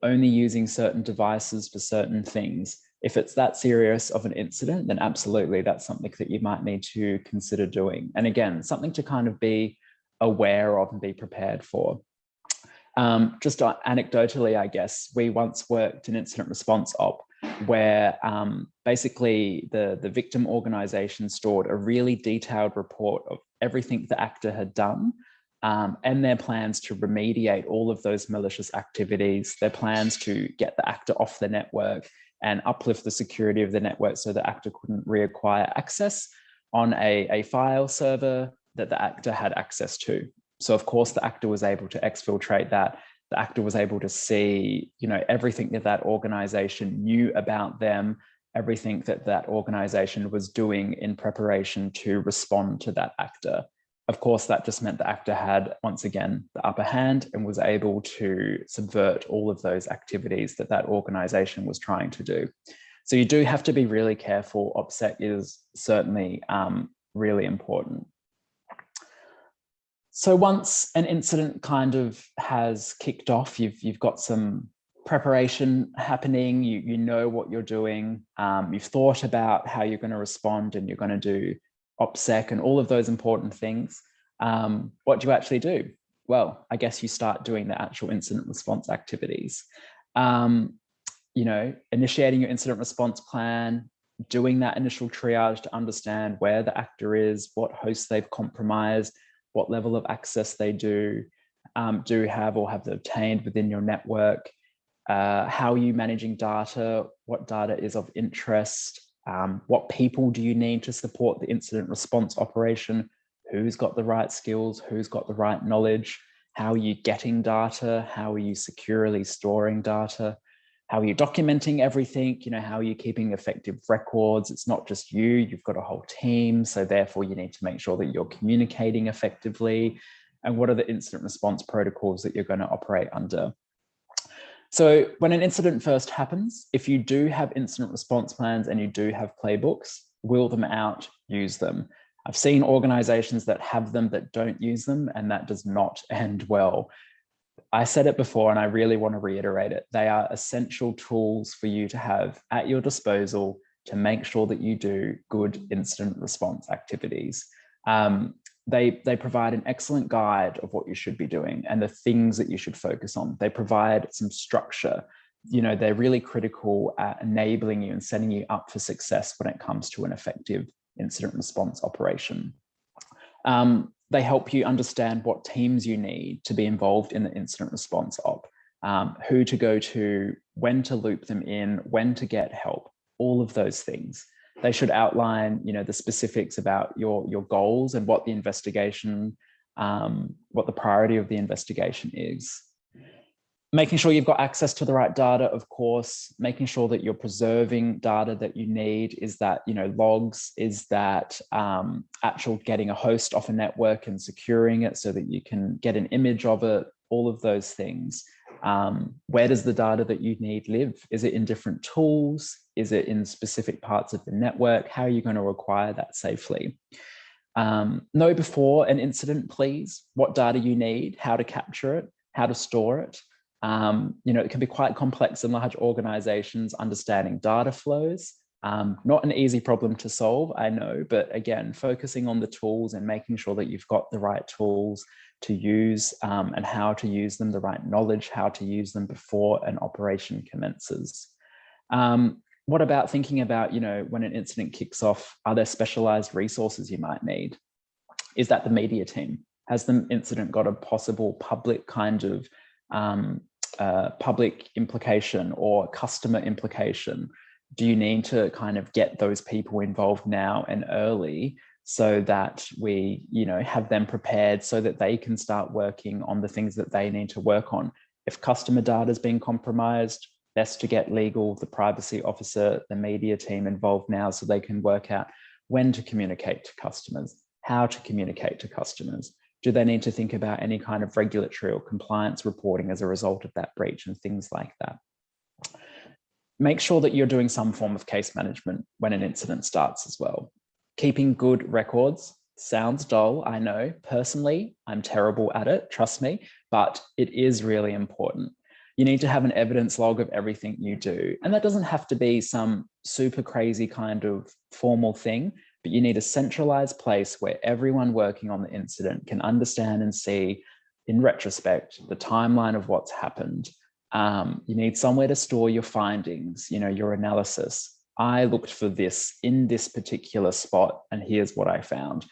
only using certain devices for certain things. If it's that serious of an incident, then absolutely that's something that you might need to consider doing. And again, something to kind of be aware of and be prepared for. Just anecdotally, I guess, we once worked in incident response op where basically the victim organization stored a really detailed report of everything the actor had done and their plans to remediate all of those malicious activities, their plans to get the actor off the network and uplift the security of the network so the actor couldn't reacquire access on a file server that the actor had access to. So of course the actor was able to exfiltrate that. The actor was able to see, everything that organization knew about them, everything that organization was doing in preparation to respond to that actor. Of course, that just meant the actor had, once again, the upper hand and was able to subvert all of those activities that organization was trying to do. So you do have to be really careful. Opsec is certainly really important. So once an incident kind of has kicked off, you've got some preparation happening, you know what you're doing, you've thought about how you're going to respond and you're going to do Opsec and all of those important things. What do you actually do? Well, I guess you start doing the actual incident response activities. Initiating your incident response plan, doing that initial triage to understand where the actor is, what hosts they've compromised, what level of access they do have or have obtained within your network, how are you managing data, what data is of interest, what people do you need to support the incident response operation, who's got the right skills, who's got the right knowledge, how are you getting data, how are you securely storing data, how are you documenting everything, how are you keeping effective records? It's not just you've got a whole team, so therefore you need to make sure that you're communicating effectively, and what are the incident response protocols that you're going to operate under. So when an incident first happens, if you do have incident response plans and you do have playbooks, wheel them out, use them. I've seen organizations that have them that don't use them, and that does not end well. I said it before, and I really want to reiterate it. They are essential tools for you to have at your disposal to make sure that you do good incident response activities. They provide an excellent guide of what you should be doing and the things that you should focus on. They provide some structure. They're really critical at enabling you and setting you up for success when it comes to an effective incident response operation. They help you understand what teams you need to be involved in the incident response op, who to go to, when to loop them in, when to get help, all of those things. They should outline, the specifics about your goals and what the investigation, what the priority of the investigation is. Making sure you've got access to the right data, of course, making sure that you're preserving data that you need. Is that, logs? Is that actual getting a host off a network and securing it so that you can get an image of it? All of those things. Where does the data that you need live? Is it in different tools? Is it in specific parts of the network? How are you going to acquire that safely? Know before an incident, please, what data you need, how to capture it, how to store it. It can be quite complex in large organizations, understanding data flows. Not an easy problem to solve, I know, but again, focusing on the tools and making sure that you've got the right tools to use and how to use them, the right knowledge, how to use them before an operation commences. What about thinking about, when an incident kicks off, are there specialized resources you might need? Is that the media team? Has the incident got a possible public kind of public implication or customer implication? Do you need to kind of get those people involved now and early so that we, have them prepared so that they can start working on the things that they need to work on? If customer data is being compromised, best to get legal, the privacy officer, the media team involved now so they can work out when to communicate to customers, how to communicate to customers. Do they need to think about any kind of regulatory or compliance reporting as a result of that breach and things like that? Make sure that you're doing some form of case management when an incident starts as well. Keeping good records sounds dull, I know. Personally, I'm terrible at it, trust me, but it is really important. You need to have an evidence log of everything you do. And that doesn't have to be some super crazy kind of formal thing, but you need a centralized place where everyone working on the incident can understand and see in retrospect the timeline of what's happened. You need somewhere to store your findings, your analysis. I looked for this in this particular spot, and here's what I found.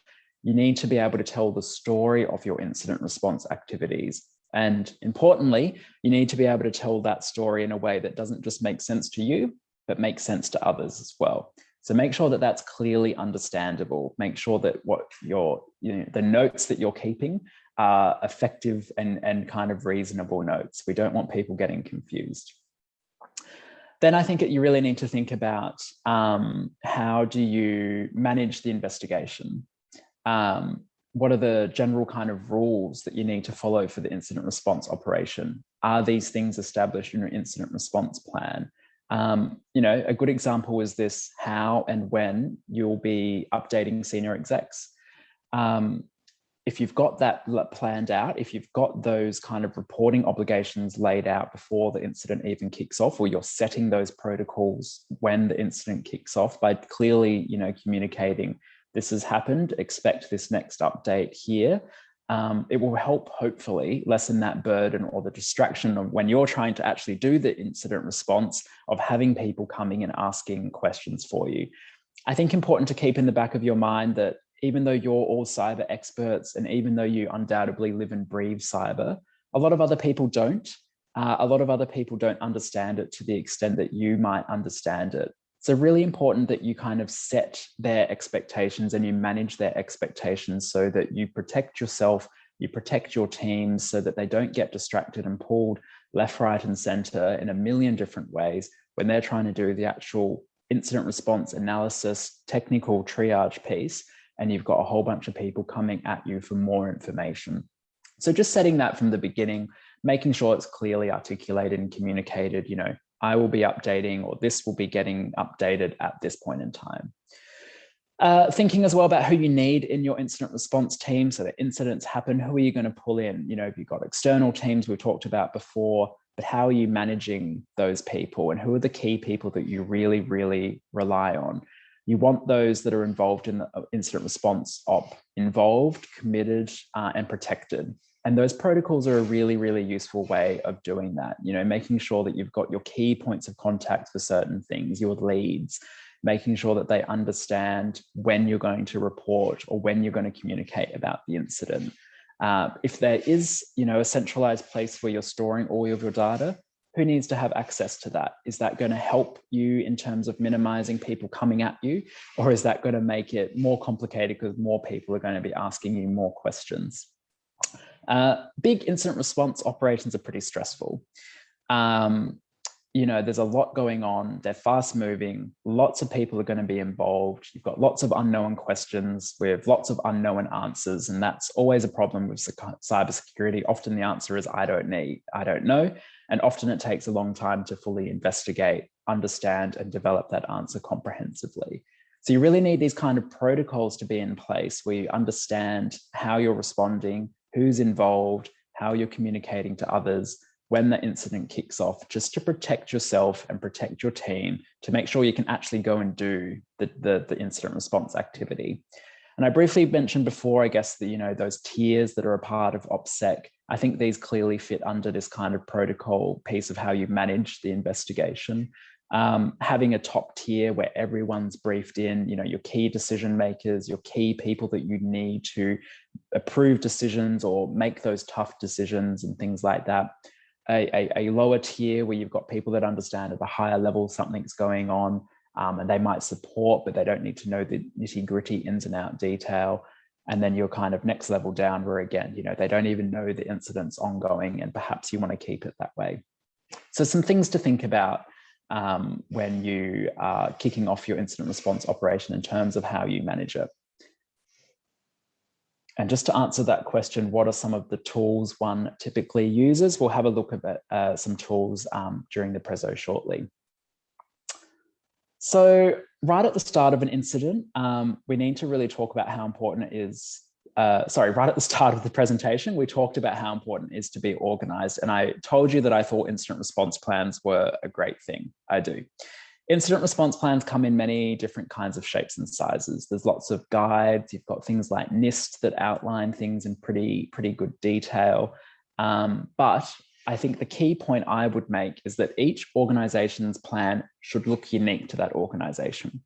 You need to be able to tell the story of your incident response activities. And importantly, you need to be able to tell that story in a way that doesn't just make sense to you, but makes sense to others as well. So make sure that that's clearly understandable. Make sure that what the notes that you're keeping are effective and kind of reasonable notes. We don't want people getting confused. Then I think you really need to think about how do you manage the investigation? What are the general kind of rules that you need to follow for the incident response operation? Are these things established in your incident response plan? A good example is this: how and when you'll be updating senior execs. If you've got that planned out, if you've got those kind of reporting obligations laid out before the incident even kicks off, or you're setting those protocols when the incident kicks off by clearly, communicating, this has happened, expect this next update here. It will help hopefully lessen that burden or the distraction of when you're trying to actually do the incident response of having people coming and asking questions for you. I think important to keep in the back of your mind that even though you're all cyber experts and even though you undoubtedly live and breathe cyber, a lot of other people don't. A lot of other people don't understand it to the extent that you might understand it. So really important that you kind of set their expectations and you manage their expectations so that you protect yourself, you protect your teams so that they don't get distracted and pulled left, right, and center in a million different ways when they're trying to do the actual incident response analysis, technical triage piece, and you've got a whole bunch of people coming at you for more information. So just setting that from the beginning, making sure it's clearly articulated and communicated, I will be updating, or this will be getting updated at this point in time. Thinking as well about who you need in your incident response team so that incidents happen. Who are you going to pull in? If you've got external teams we talked about before, but how are you managing those people and who are the key people that you really, really rely on? You want those that are involved in the incident response op involved, committed, and protected. And those protocols are a really, really useful way of doing that. Making sure that you've got your key points of contact for certain things, your leads, making sure that they understand when you're going to report or when you're going to communicate about the incident. If there is, a centralized place where you're storing all of your data, who needs to have access to that? Is that going to help you in terms of minimizing people coming at you? Or is that going to make it more complicated because more people are going to be asking you more questions? Big incident response operations are pretty stressful. There's a lot going on. They're fast moving. Lots of people are going to be involved. You've got lots of unknown questions with lots of unknown answers. And that's always a problem with cybersecurity. Often the answer is, I don't know. And often it takes a long time to fully investigate, understand, and develop that answer comprehensively. So you really need these kind of protocols to be in place where you understand how you're responding, who's involved, how you're communicating to others when the incident kicks off, just to protect yourself and protect your team, to make sure you can actually go and do the incident response activity. And I briefly mentioned before, I guess, those tiers that are a part of Opsec. I think these clearly fit under this kind of protocol piece of how you manage the investigation. Having a top tier where everyone's briefed in, your key decision makers, your key people that you need to approve decisions or make those tough decisions and things like that. A lower tier where you've got people that understand at a higher level something's going on, and they might support, but they don't need to know the nitty-gritty ins and out detail. And then you're kind of next level down where, again, they don't even know the incident's ongoing, and perhaps you want to keep it that way. So some things to think about when you are kicking off your incident response operation in terms of how you manage it. And just to answer that question, what are some of the tools one typically uses? We'll have a look at some tools during the preso shortly. So right at the start of an incident, we need to really talk about how important it is. Right at the start of the presentation, we talked about how important it is to be organized. And I told you that I thought incident response plans were a great thing. I do. Incident response plans come in many different kinds of shapes and sizes. There's lots of guides. You've got things like NIST that outline things in pretty good detail. But I think the key point I would make is that each organization's plan should look unique to that organization.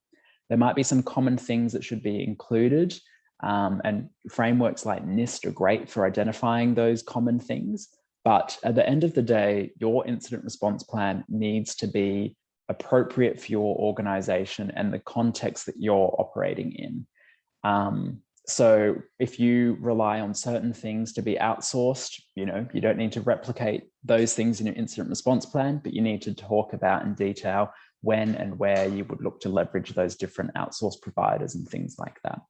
There might be some common things that should be included, and frameworks like NIST are great for identifying those common things. But at the end of the day, your incident response plan needs to be appropriate for your organization and the context that you're operating in. So if you rely on certain things to be outsourced, you don't need to replicate those things in your incident response plan, but you need to talk about in detail when and where you would look to leverage those different outsourced providers and things like that.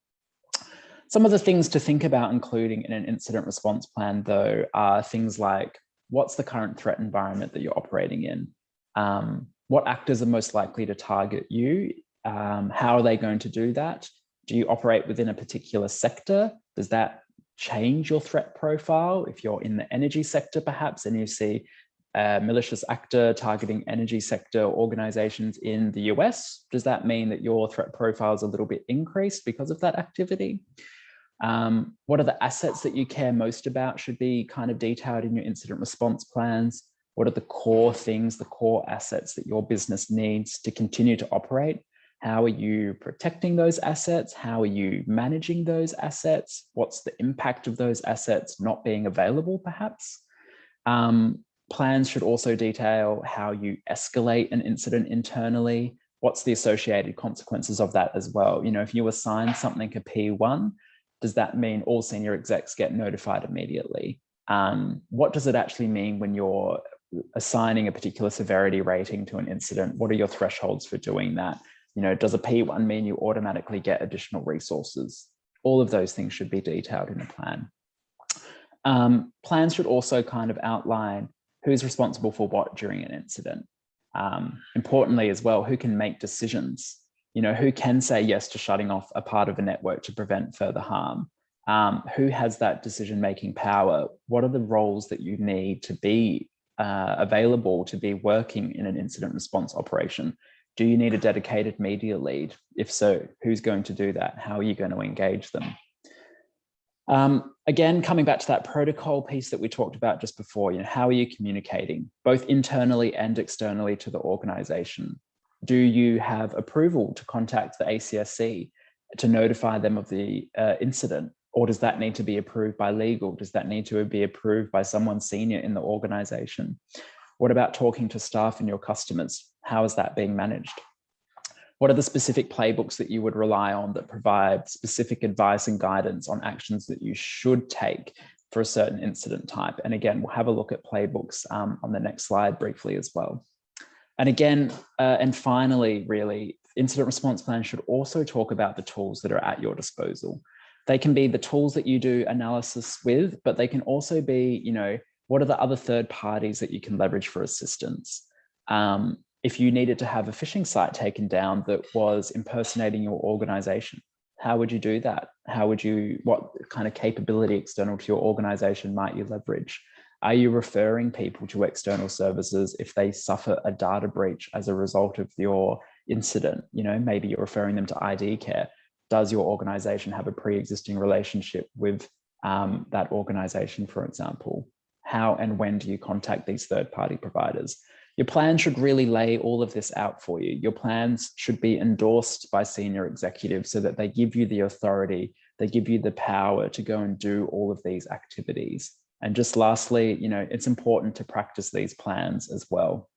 Some of the things to think about including in an incident response plan, though, are things like, what's the current threat environment that you're operating in? What actors are most likely to target you? How are they going to do that? Do you operate within a particular sector? Does that change your threat profile? If you're in the energy sector, perhaps, and you see a malicious actor targeting energy sector organizations in the US, does that mean that your threat profile is a little bit increased because of that activity? What are the assets that you care most about should be kind of detailed in your incident response plans? What are the core things, the core assets that your business needs to continue to operate? How are you protecting those assets? How are you managing those assets? What's the impact of those assets not being available, perhaps? Plans should also detail how you escalate an incident internally. What's the associated consequences of that as well? If you assign something a P1, does that mean all senior execs get notified immediately? What does it actually mean when you're assigning a particular severity rating to an incident? What are your thresholds for doing that? Does a P1 mean you automatically get additional resources? All of those things should be detailed in a plan. Plans should also kind of outline who's responsible for what during an incident. Importantly as well, who can make decisions? Who can say yes to shutting off a part of a network to prevent further harm? Who has that decision-making power? What are the roles that you need to be available to be working in an incident response operation? Do you need a dedicated media lead? If so, who's going to do that? How are you going to engage them? Again, coming back to that protocol piece that we talked about just before, how are you communicating both internally and externally to the organization? Do you have approval to contact the ACSC to notify them of the incident? Or does that need to be approved by legal? Does that need to be approved by someone senior in the organization? What about talking to staff and your customers? How is that being managed? What are the specific playbooks that you would rely on that provide specific advice and guidance on actions that you should take for a certain incident type. And again, we'll have a look at playbooks on the next slide briefly as well. And again, and finally, really, incident response plans should also talk about the tools that are at your disposal. They can be the tools that you do analysis with, but they can also be, you know, what are the other third parties that you can leverage for assistance? If you needed to have a phishing site taken down that was impersonating your organization, how would you do that? What kind of capability external to your organization might you leverage? Are you referring people to external services if they suffer a data breach as a result of your incident? You know, maybe you're referring them to ID care. Does your organization have a pre-existing relationship with that organization, for example? How and when do you contact these third-party providers? Your plan should really lay all of this out for you. Your plans should be endorsed by senior executives so that they give you the authority, they give you the power to go and do all of these activities. And just lastly, you know, it's important to practice these plans as well.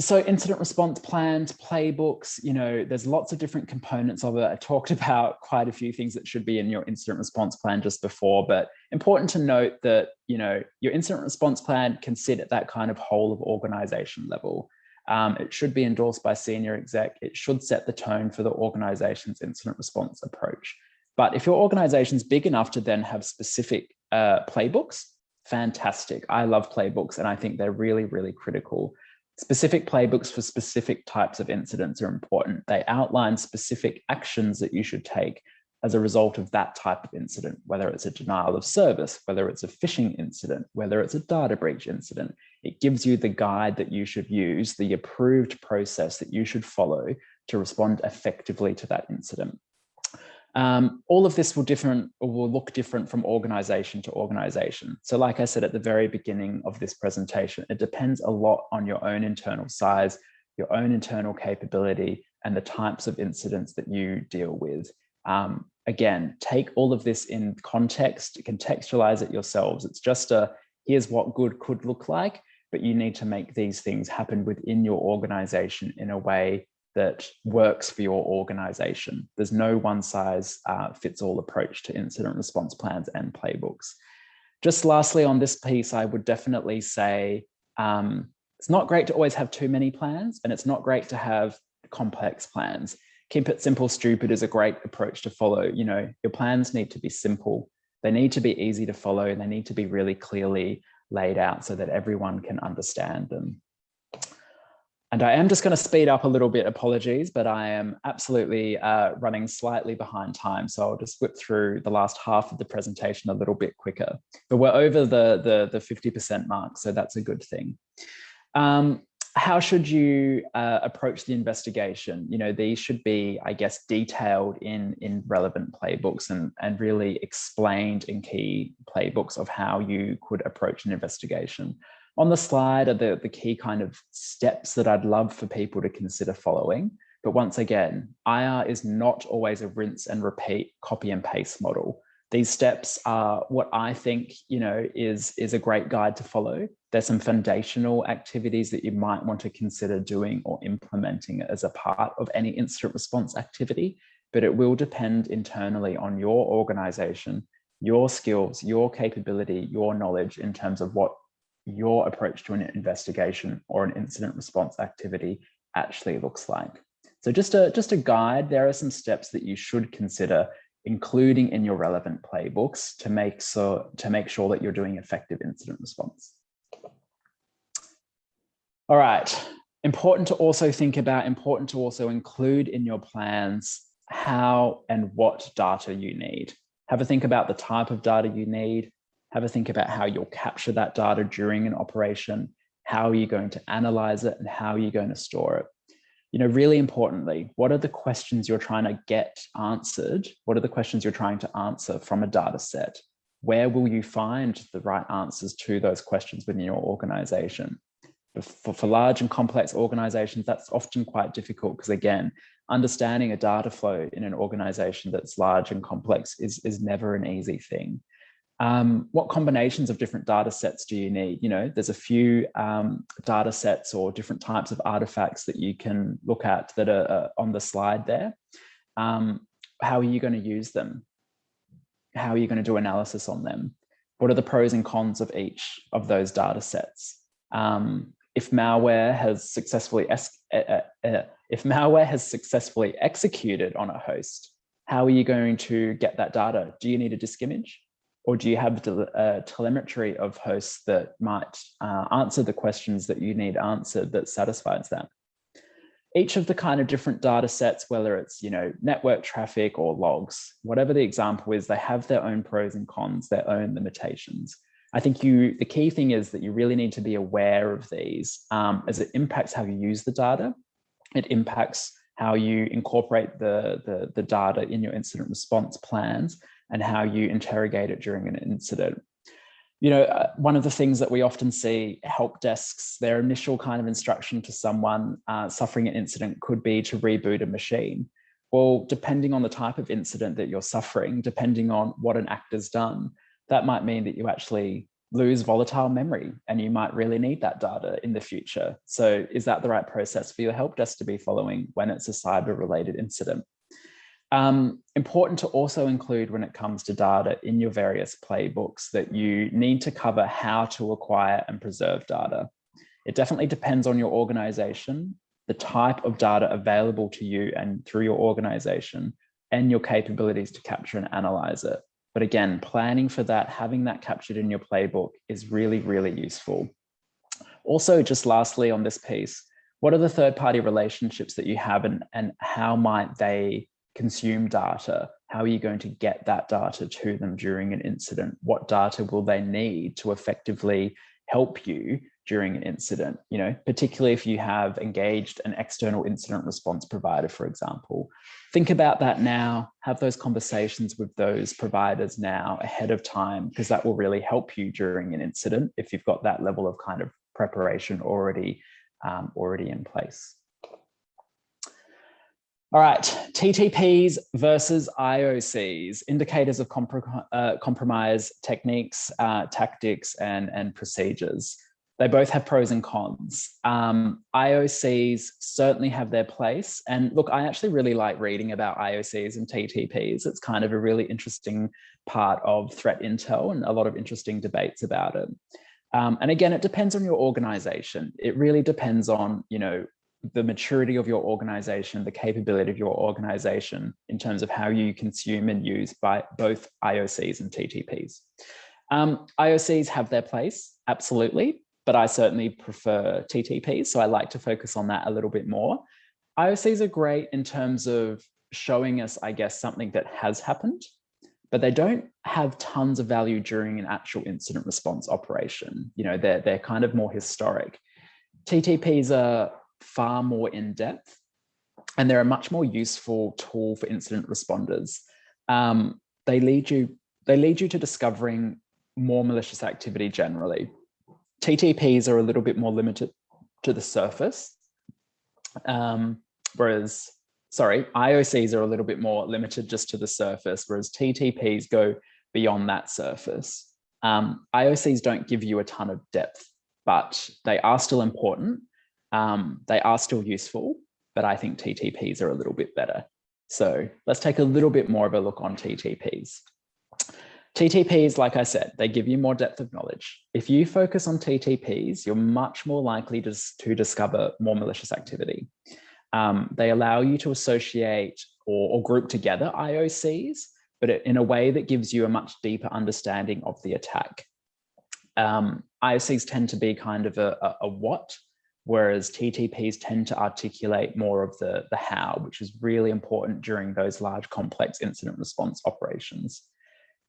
So incident response plans, playbooks, you know, there's lots of different components of it. I talked about quite a few things that should be in your incident response plan just before, but important to note that, you know, your incident response plan can sit at that kind of whole of organization level. It should be endorsed by senior exec. It should set the tone for the organization's incident response approach. But if your organization's big enough to then have specific playbooks, fantastic. I love playbooks and I think they're really, really critical. Specific playbooks for specific types of incidents are important. They outline specific actions that you should take as a result of that type of incident, whether it's a denial of service, whether it's a phishing incident, whether it's a data breach incident. It gives you the guide that you should use, the approved process that you should follow to respond effectively to that incident. All of this will look different from organization to organization. So like I said at the very beginning of this presentation, it depends a lot on your own internal size, your own internal capability, and the types of incidents that you deal with. Again, take all of this in context, contextualize it yourselves. It's just here's what good could look like, but you need to make these things happen within your organization in a way that works for your organization. There's no one size fits all approach to incident response plans and playbooks. Just lastly on this piece, I would definitely say it's not great to always have too many plans, and it's not great to have complex plans. Keep it simple, stupid is a great approach to follow. You know, your plans need to be simple. They need to be easy to follow. They need to be really clearly laid out so that everyone can understand them. And I am just going to speed up a little bit, apologies, but I am absolutely running slightly behind time. So I'll just whip through the last half of the presentation a little bit quicker. But we're over the 50% mark, so that's a good thing. How should you approach the investigation? You know, these should be, I guess, detailed in relevant playbooks and really explained in key playbooks of how you could approach an investigation. On the slide are the key kind of steps that I'd love for people to consider following. But once again, IR is not always a rinse and repeat, copy and paste model. These steps are what I think, you know, is a great guide to follow. There's some foundational activities that you might want to consider doing or implementing as a part of any incident response activity, but it will depend internally on your organization, your skills, your capability, your knowledge in terms of what your approach to an investigation or an incident response activity actually looks like. So just a guide, there are some steps that you should consider including in your relevant playbooks to make sure that you're doing effective incident response. All right, important to also include in your plans how and what data you need. Have a think about the type of data you need. Have a think about how you'll capture that data during an operation. How are you going to analyze it and how are you going to store it? You know, really importantly, what are the questions you're trying to get answered? What are the questions you're trying to answer from a data set? Where will you find the right answers to those questions within your organization? For large and complex organizations, that's often quite difficult because, again, understanding a data flow in an organization that's large and complex is never an easy thing. What combinations of different data sets do you need? You know, there's a few data sets or different types of artifacts that you can look at that are on the slide there. How are you going to use them? how are you going to do analysis on them? What are the pros and cons of each of those data sets? If malware has successfully executed on a host, how are you going to get that data? Do you need a disk image? Or do you have telemetry of hosts that might answer the questions that you need answered that satisfies that? Each of the kind of different data sets, whether it's network traffic or logs, whatever the example is, they have their own pros and cons, their own limitations. I think the key thing is that you really need to be aware of these as it impacts how you use the data. It impacts how you incorporate the data in your incident response plans and how you interrogate it during an incident. One of the things that we often see help desks, their initial kind of instruction to someone suffering an incident could be to reboot a machine. Well, depending on the type of incident that you're suffering, depending on what an actor's done, that might mean that you actually lose volatile memory and you might really need that data in the future. So is that the right process for your help desk to be following when it's a cyber-related incident? Important to also include when it comes to data in your various playbooks that you need to cover how to acquire and preserve data. It definitely depends on your organization, the type of data available to you and through your organization, and your capabilities to capture and analyze it. But again, planning for that, having that captured in your playbook is really, really useful. Also, just lastly on this piece, what are the third-party relationships that you have and how might they consume data? How are you going to get that data to them during an incident? What data will they need to effectively help you during an incident? Particularly if you have engaged an external incident response provider, for example. Think about that now, have those conversations with those providers now ahead of time, because that will really help you during an incident if you've got that level of kind of preparation already in place. All right, TTPs versus IOCs, indicators of compromise techniques, tactics, and procedures. They both have pros and cons. IOCs certainly have their place. And look, I actually really like reading about IOCs and TTPs. It's kind of a really interesting part of threat intel and a lot of interesting debates about it. And again, it depends on your organization. It really depends on, the maturity of your organization, the capability of your organization in terms of how you consume and use by both IOCs and TTPs. IOCs have their place, absolutely, but I certainly prefer TTPs, so I like to focus on that a little bit more. IOCs are great in terms of showing us, I guess, something that has happened, but they don't have tons of value during an actual incident response operation. They're kind of more historic. TTPs are far more in depth, and they're a much more useful tool for incident responders. They lead you to discovering more malicious activity generally. TTPs are a little bit more limited to the surface, whereas IOCs are a little bit more limited just to the surface, whereas TTPs go beyond that surface. IOCs don't give you a ton of depth, but they are still important. They are still useful, but I think TTPs are a little bit better. So let's take a little bit more of a look on TTPs. TTPs, like I said, they give you more depth of knowledge. If you focus on TTPs, you're much more likely to discover more malicious activity. They allow you to associate or group together IOCs, but in a way that gives you a much deeper understanding of the attack. IOCs tend to be kind of a what, whereas TTPs tend to articulate more of the how, which is really important during those large complex incident response operations.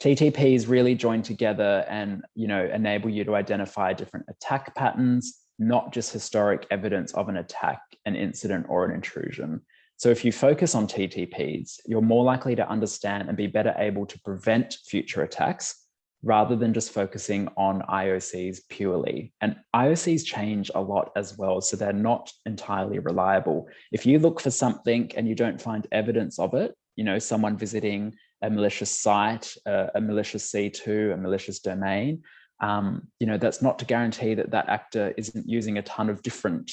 TTPs really join together and enable you to identify different attack patterns, not just historic evidence of an attack, an incident, or an intrusion. So if you focus on TTPs, you're more likely to understand and be better able to prevent future attacks rather than just focusing on IOCs purely. And IOCs change a lot as well, so they're not entirely reliable. If you look for something and you don't find evidence of it, someone visiting a malicious site, a malicious C2, a malicious domain, that's not to guarantee that actor isn't using a ton of different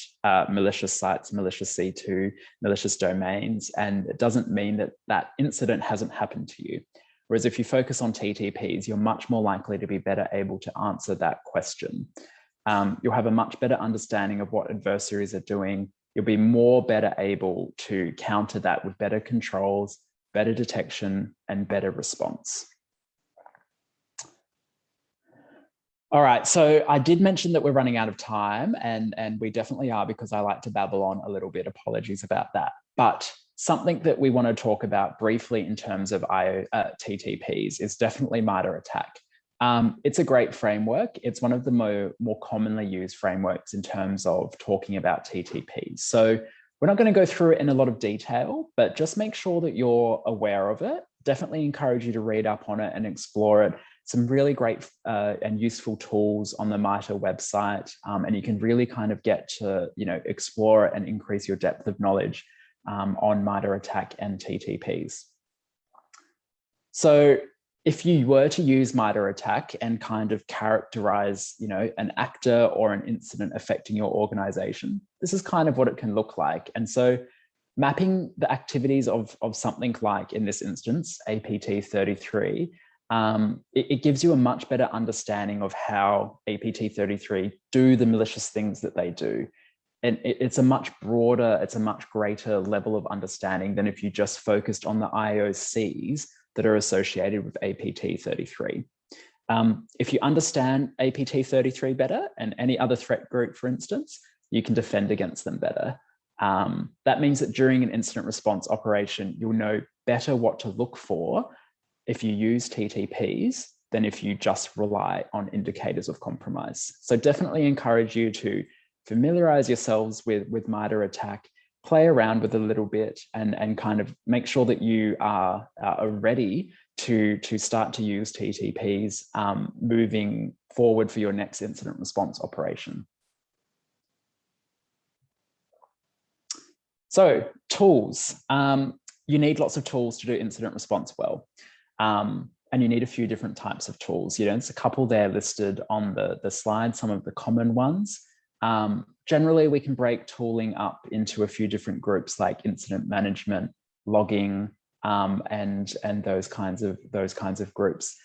malicious sites, malicious C2, malicious domains, and it doesn't mean that incident hasn't happened to you. Whereas if you focus on TTPs, you're much more likely to be better able to answer that question. You'll have a much better understanding of what adversaries are doing. You'll be more better able to counter that with better controls, better detection, and better response. All right, so I did mention that we're running out of time, and we definitely are, because I like to babble on a little bit. Apologies about that. But something that we want to talk about briefly in terms of TTPs is definitely MITRE ATT&CK. It's a great framework. It's one of the more commonly used frameworks in terms of talking about TTPs. So we're not going to go through it in a lot of detail, but just make sure that you're aware of it. Definitely encourage you to read up on it and explore it. Some really great and useful tools on the MITRE website, and you can really kind of get to, explore it and increase your depth of knowledge on MITRE ATT&CK and TTPs. So if you were to use MITRE ATT&CK and kind of characterize, an actor or an incident affecting your organization, this is kind of what it can look like. And so mapping the activities of something like, in this instance, APT33, it gives you a much better understanding of how APT33 do the malicious things that they do. And it's a much broader, it's a much greater level of understanding than if you just focused on the IOCs that are associated with APT33. If you understand APT33 better and any other threat group, for instance, you can defend against them better. That means that during an incident response operation, you'll know better what to look for if you use TTPs than if you just rely on indicators of compromise. So definitely encourage you to familiarize yourselves with MITRE ATT&CK, play around with it a little bit, and kind of make sure that you are ready to start to use TTPs moving forward for your next incident response operation. So tools. You need lots of tools to do incident response well. And you need a few different types of tools. There's a couple there listed on the slide, some of the common ones. Generally, we can break tooling up into a few different groups like incident management, logging, and those kinds of groups.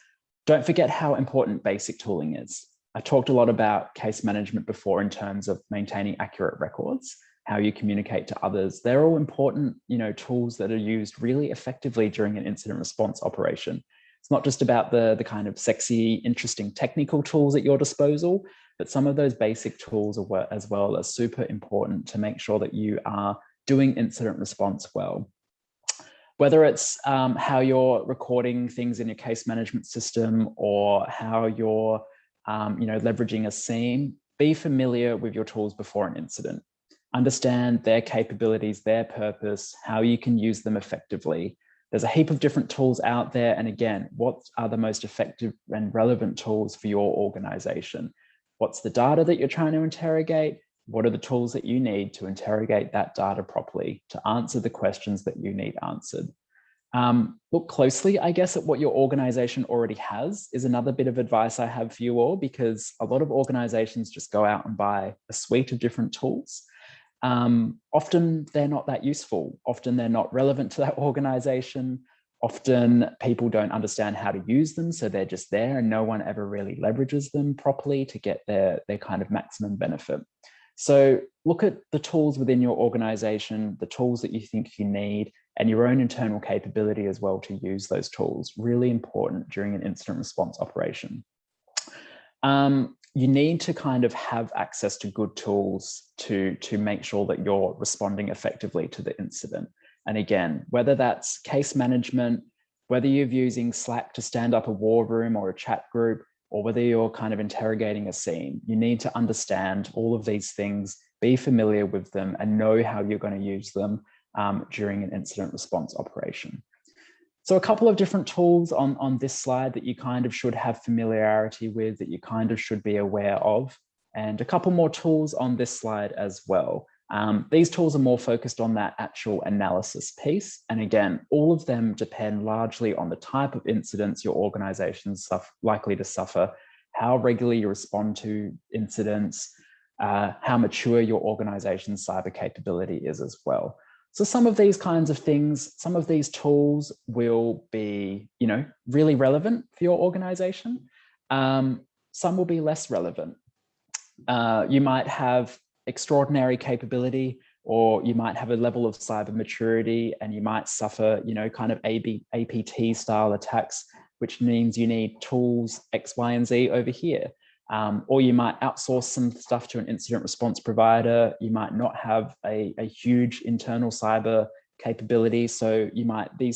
Don't forget how important basic tooling is. I talked a lot about case management before in terms of maintaining accurate records, how you communicate to others. They're all important, tools that are used really effectively during an incident response operation. It's not just about the kind of sexy, interesting technical tools at your disposal, but some of those basic tools as well are super important to make sure that you are doing incident response well. Whether it's how you're recording things in your case management system or how you're leveraging a SIEM, be familiar with your tools before an incident. Understand their capabilities, their purpose, how you can use them effectively. There's a heap of different tools out there. And again, what are the most effective and relevant tools for your organization? What's the data that you're trying to interrogate? What are the tools that you need to interrogate that data properly, to answer the questions that you need answered? Look closely, I guess, at what your organization already has is another bit of advice I have for you all, because a lot of organizations just go out and buy a suite of different tools. Often they're not that useful. Often they're not relevant to that organization. Often people don't understand how to use them, so they're just there and no one ever really leverages them properly to get their kind of maximum benefit. So look at the tools within your organization, the tools that you think you need, and your own internal capability as well to use those tools. Really important during an incident response operation. You need to kind of have access to good tools to make sure that you're responding effectively to the incident. And again, whether that's case management, whether you're using Slack to stand up a war room or a chat group, or whether you're kind of interrogating a scene, you need to understand all of these things, be familiar with them, and know how you're going to use them during an incident response operation. So a couple of different tools on this slide that you kind of should have familiarity with, that you kind of should be aware of, and a couple more tools on this slide as well. These tools are more focused on that actual analysis piece. And again, all of them depend largely on the type of incidents your organization is likely to suffer, how regularly you respond to incidents, how mature your organization's cyber capability is as well. So some of these kinds of things, some of these tools will be, really relevant for your organization. Some will be less relevant. You might have extraordinary capability, or you might have a level of cyber maturity, and you might suffer, kind of APT style attacks, which means you need tools X, Y, and Z over here. Or you might outsource some stuff to an incident response provider. You might not have a huge internal cyber capability. So you might need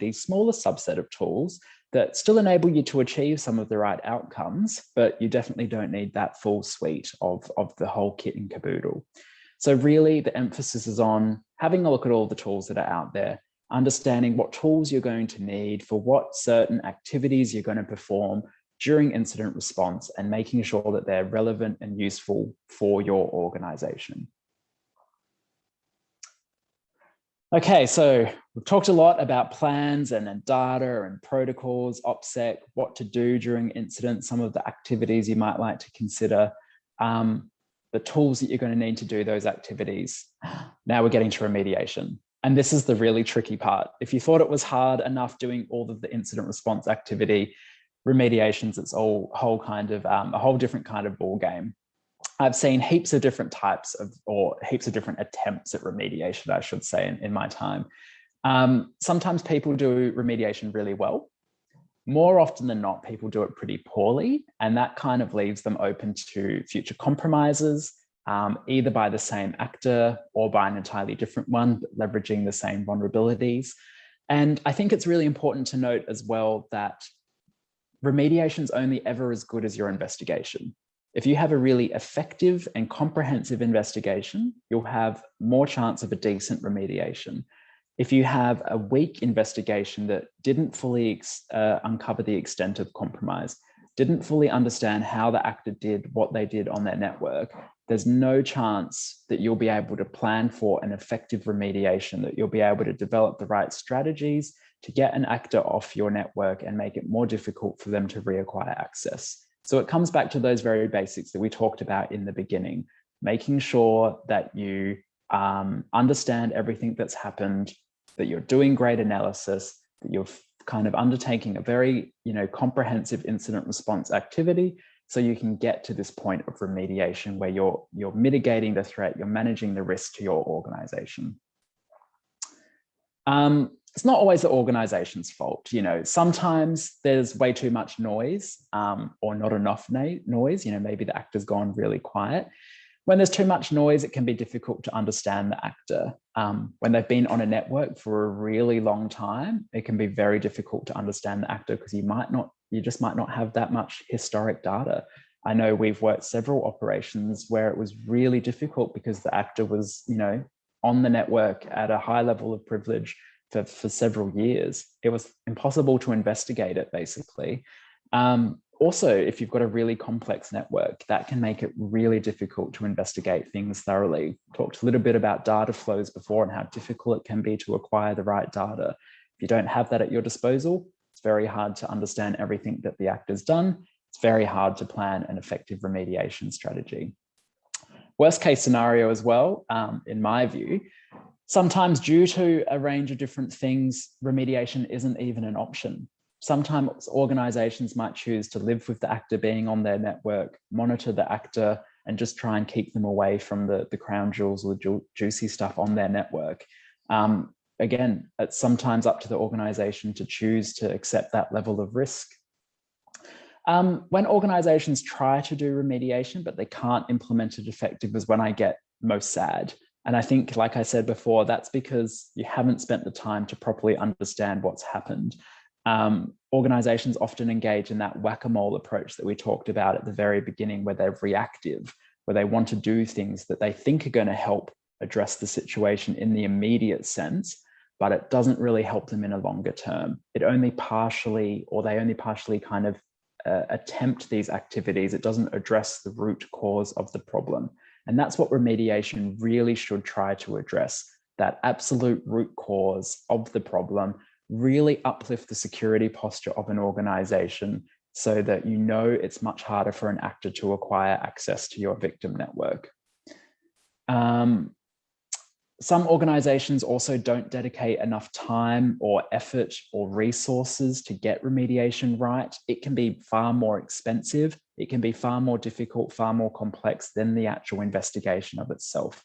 these smaller subset of tools that still enable you to achieve some of the right outcomes, but you definitely don't need that full suite of the whole kit and caboodle. So really the emphasis is on having a look at all the tools that are out there, understanding what tools you're going to need for what certain activities you're going to perform during incident response, and making sure that they're relevant and useful for your organization. Okay, so we've talked a lot about plans and data and protocols, Opsec, what to do during incidents, some of the activities you might like to consider, the tools that you're going to need to do those activities. Now we're getting to remediation. And this is the really tricky part. If you thought it was hard enough doing all of the incident response activity, remediation's its whole kind of a whole different kind of ball game. I've seen heaps of different types of, or heaps of different attempts at remediation, I should say, in my time. Sometimes people do remediation really well. More often than not, people do it pretty poorly, and that kind of leaves them open to future compromises, either by the same actor or by an entirely different one, but leveraging the same vulnerabilities. And I think it's really important to note as well that remediation is only ever as good as your investigation. If you have a really effective and comprehensive investigation, you'll have more chance of a decent remediation. If you have a weak investigation that didn't fully uncover the extent of compromise, didn't fully understand how the actor did what they did on their network, there's no chance that you'll be able to plan for an effective remediation, that you'll be able to develop the right strategies to get an actor off your network and make it more difficult for them to reacquire access. So it comes back to those very basics that we talked about in the beginning, making sure that you understand everything that's happened, that you're doing great analysis, that you're kind of undertaking a very, comprehensive incident response activity, so you can get to this point of remediation where you're mitigating the threat, you're managing the risk to your organization. It's not always the organization's fault. Sometimes there's way too much noise or not enough noise. Maybe the actor's gone really quiet. When there's too much noise, it can be difficult to understand the actor. When they've been on a network for a really long time, it can be very difficult to understand the actor because you just might not have that much historic data. I know we've worked several operations where it was really difficult because the actor was, on the network at a high level of privilege for several years. It was impossible to investigate it, basically. Also, if you've got a really complex network, that can make it really difficult to investigate things thoroughly. Talked a little bit about data flows before and how difficult it can be to acquire the right data. If you don't have that at your disposal, it's very hard to understand everything that the actor's done. It's very hard to plan an effective remediation strategy. Worst case scenario as well, in my view, sometimes due to a range of different things, remediation isn't even an option. Sometimes organizations might choose to live with the actor being on their network, monitor the actor, and just try and keep them away from the crown jewels or the juicy stuff on their network. Again, it's sometimes up to the organization to choose to accept that level of risk. When organizations try to do remediation, but they can't implement it effectively, is when I get most sad. And I think, like I said before, that's because you haven't spent the time to properly understand what's happened. Organizations often engage in that whack-a-mole approach that we talked about at the very beginning, where they're reactive, where they want to do things that they think are going to help address the situation in the immediate sense, but it doesn't really help them in a longer term. They only partially kind of attempt these activities. It doesn't address the root cause of the problem. And that's what remediation really should try to address, that absolute root cause of the problem, really uplift the security posture of an organization so that it's much harder for an actor to acquire access to your victim network. Some organizations also don't dedicate enough time or effort or resources to get remediation right. It can be far more expensive. It can be far more difficult, far more complex than the actual investigation of itself.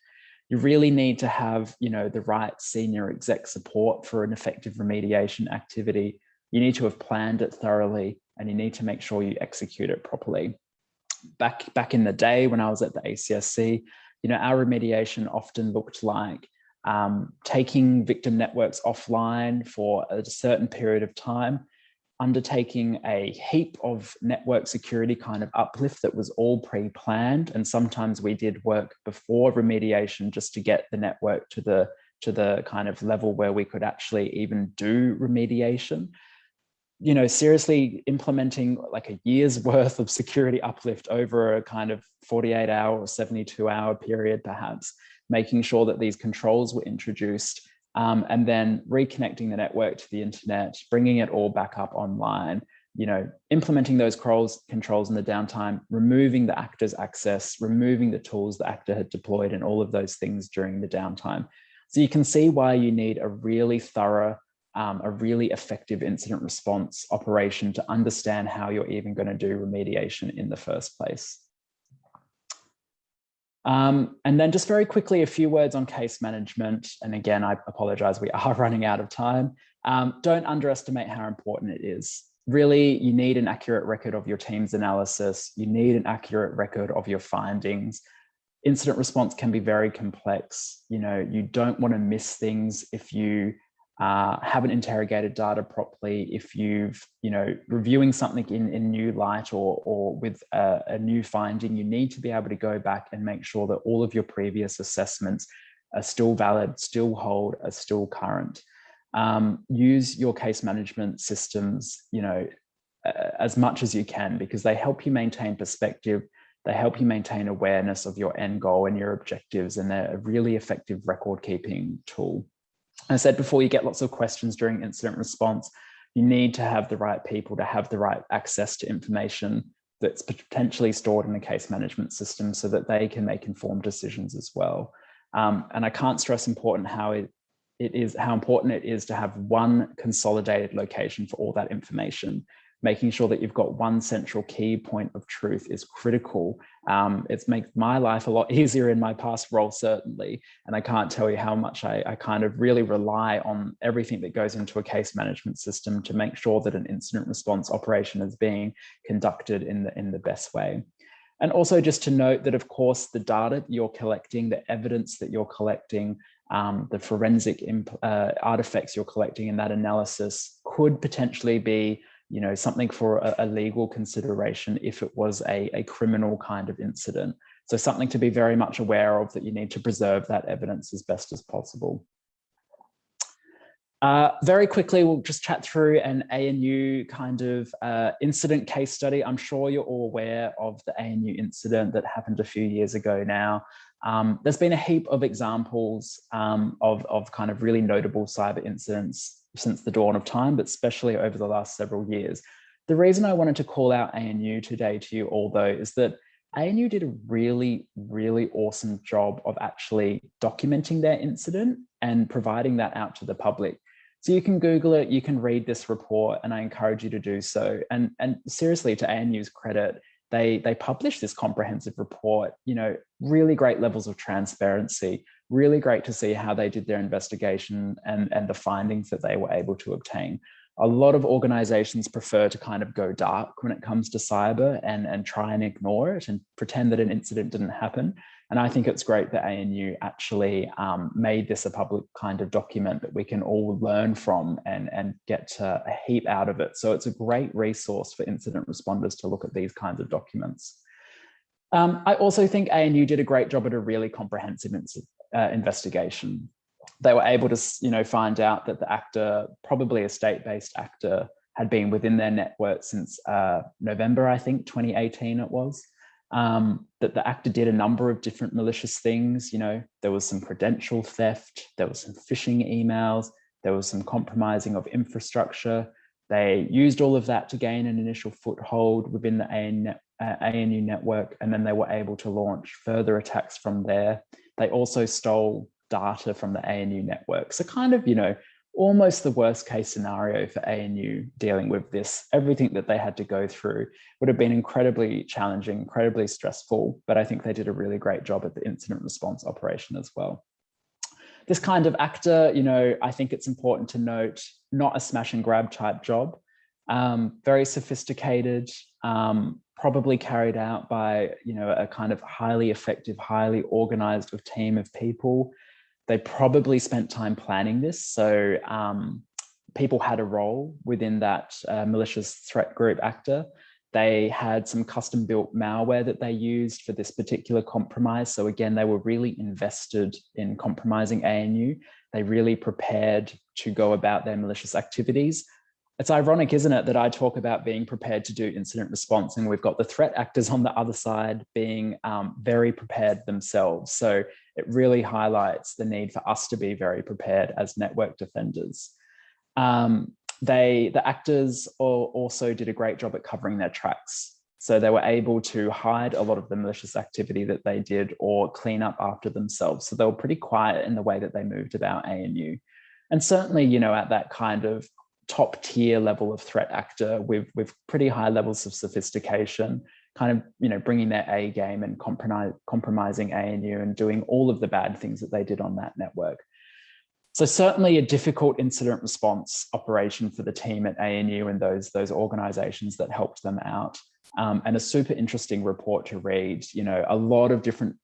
You really need to have, the right senior exec support for an effective remediation activity. You need to have planned it thoroughly, and you need to make sure you execute it properly. Back in the day when I was at the ACSC, our remediation often looked like taking victim networks offline for a certain period of time, undertaking a heap of network security kind of uplift that was all pre-planned. And sometimes we did work before remediation just to get the network to the kind of level where we could actually even do remediation. Seriously implementing like a year's worth of security uplift over a kind of 48-hour or 72-hour period, perhaps, making sure that these controls were introduced, and then reconnecting the network to the internet, bringing it all back up online, implementing those controls in the downtime, removing the actor's access, removing the tools the actor had deployed, and all of those things during the downtime. So you can see why you need a really thorough, a really effective incident response operation to understand how you're even going to do remediation in the first place. And then just very quickly, a few words on case management. And again, I apologize, we are running out of time. Don't underestimate how important it is. Really, you need an accurate record of your team's analysis. You need an accurate record of your findings. Incident response can be very complex. You don't want to miss things if you haven't interrogated data properly, if you've, reviewing something in new light or with a new finding, you need to be able to go back and make sure that all of your previous assessments are still valid, still hold, are still current. Use your case management systems, as much as you can, because they help you maintain perspective, they help you maintain awareness of your end goal and your objectives, and they're a really effective record keeping tool. I said before, you get lots of questions during incident response. You need to have the right people to have the right access to information that's potentially stored in a case management system so that they can make informed decisions as well. And I can't stress how important it is to have one consolidated location for all that information. Making sure that you've got one central key point of truth is critical. It's made my life a lot easier in my past role, certainly. And I can't tell you how much I kind of really rely on everything that goes into a case management system to make sure that an incident response operation is being conducted in the best way. And also just to note that, of course, the data you're collecting, the evidence that you're collecting, the forensic artifacts you're collecting in that analysis could potentially be something for a legal consideration if it was a criminal kind of incident. So something to be very much aware of, that you need to preserve that evidence as best as possible. Very quickly, we'll just chat through an ANU kind of incident case study. I'm sure you're all aware of the ANU incident that happened a few years ago now. There's been a heap of examples of kind of really notable cyber incidents since the dawn of time, but especially over the last several years. The reason I wanted to call out ANU today to you all, though, is that ANU did a really, really awesome job of actually documenting their incident and providing that out to the public. So you can Google it, you can read this report, and I encourage you to do so. And seriously, to ANU's credit, they published this comprehensive report, really great levels of transparency, really great to see how they did their investigation and the findings that they were able to obtain. A lot of organizations prefer to kind of go dark when it comes to cyber and try and ignore it and pretend that an incident didn't happen. And I think it's great that ANU actually made this a public kind of document that we can all learn from and get a heap out of it. So it's a great resource for incident responders to look at these kinds of documents. I also think ANU did a great job at a really comprehensive investigation. They were able to, find out that the actor, probably a state-based actor, had been within their network since November, I think, 2018 it was. That the actor did a number of different malicious things. There was some credential theft, there was some phishing emails, there was some compromising of infrastructure. They used all of that to gain an initial foothold within the ANU network, and then they were able to launch further attacks from there. They also stole data from the ANU network. So kind of, almost the worst case scenario for ANU dealing with this. Everything that they had to go through would have been incredibly challenging, incredibly stressful, but I think they did a really great job at the incident response operation as well. This kind of actor, I think it's important to note, not a smash and grab type job, very sophisticated, probably carried out by, a kind of highly effective, highly organized team of people. They probably spent time planning this. So people had a role within that malicious threat group actor. They had some custom built malware that they used for this particular compromise. So again, they were really invested in compromising ANU. They really prepared to go about their malicious activities. It's ironic, isn't it, that I talk about being prepared to do incident response, and we've got the threat actors on the other side being very prepared themselves. So it really highlights the need for us to be very prepared as network defenders. The actors also did a great job at covering their tracks. So they were able to hide a lot of the malicious activity that they did or clean up after themselves. So they were pretty quiet in the way that they moved about ANU. And certainly, at that kind of top tier level of threat actor with pretty high levels of sophistication, kind of, bringing their A game and compromising ANU and doing all of the bad things that they did on that network. So certainly a difficult incident response operation for the team at ANU and those organizations that helped them out. And a super interesting report to read, a lot of different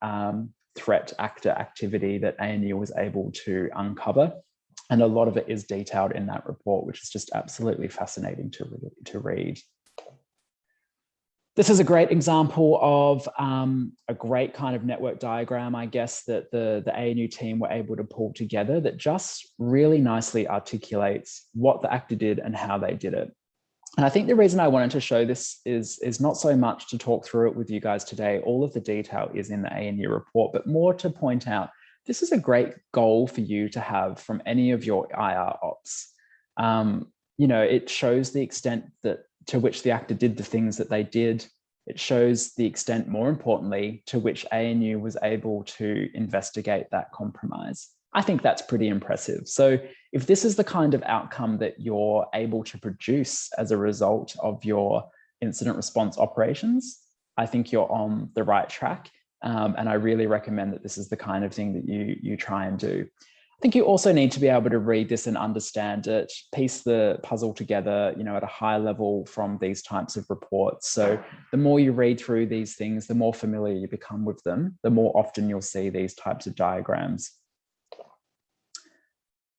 threat actor activity that ANU was able to uncover. And a lot of it is detailed in that report, which is just absolutely fascinating to read. This is a great example of a great kind of network diagram, I guess, that the ANU team were able to pull together that just really nicely articulates what the actor did and how they did it. And I think the reason I wanted to show this is not so much to talk through it with you guys today. All of the detail is in the ANU report, but more to point out, this is a great goal for you to have from any of your IR ops. It shows the extent to which the actor did the things that they did. It shows the extent, more importantly, to which ANU was able to investigate that compromise. I think that's pretty impressive. So if this is the kind of outcome that you're able to produce as a result of your incident response operations, I think you're on the right track. And I really recommend that this is the kind of thing that you try and do. I think you also need to be able to read this and understand it, piece the puzzle together, at a high level from these types of reports. So the more you read through these things, the more familiar you become with them, the more often you'll see these types of diagrams.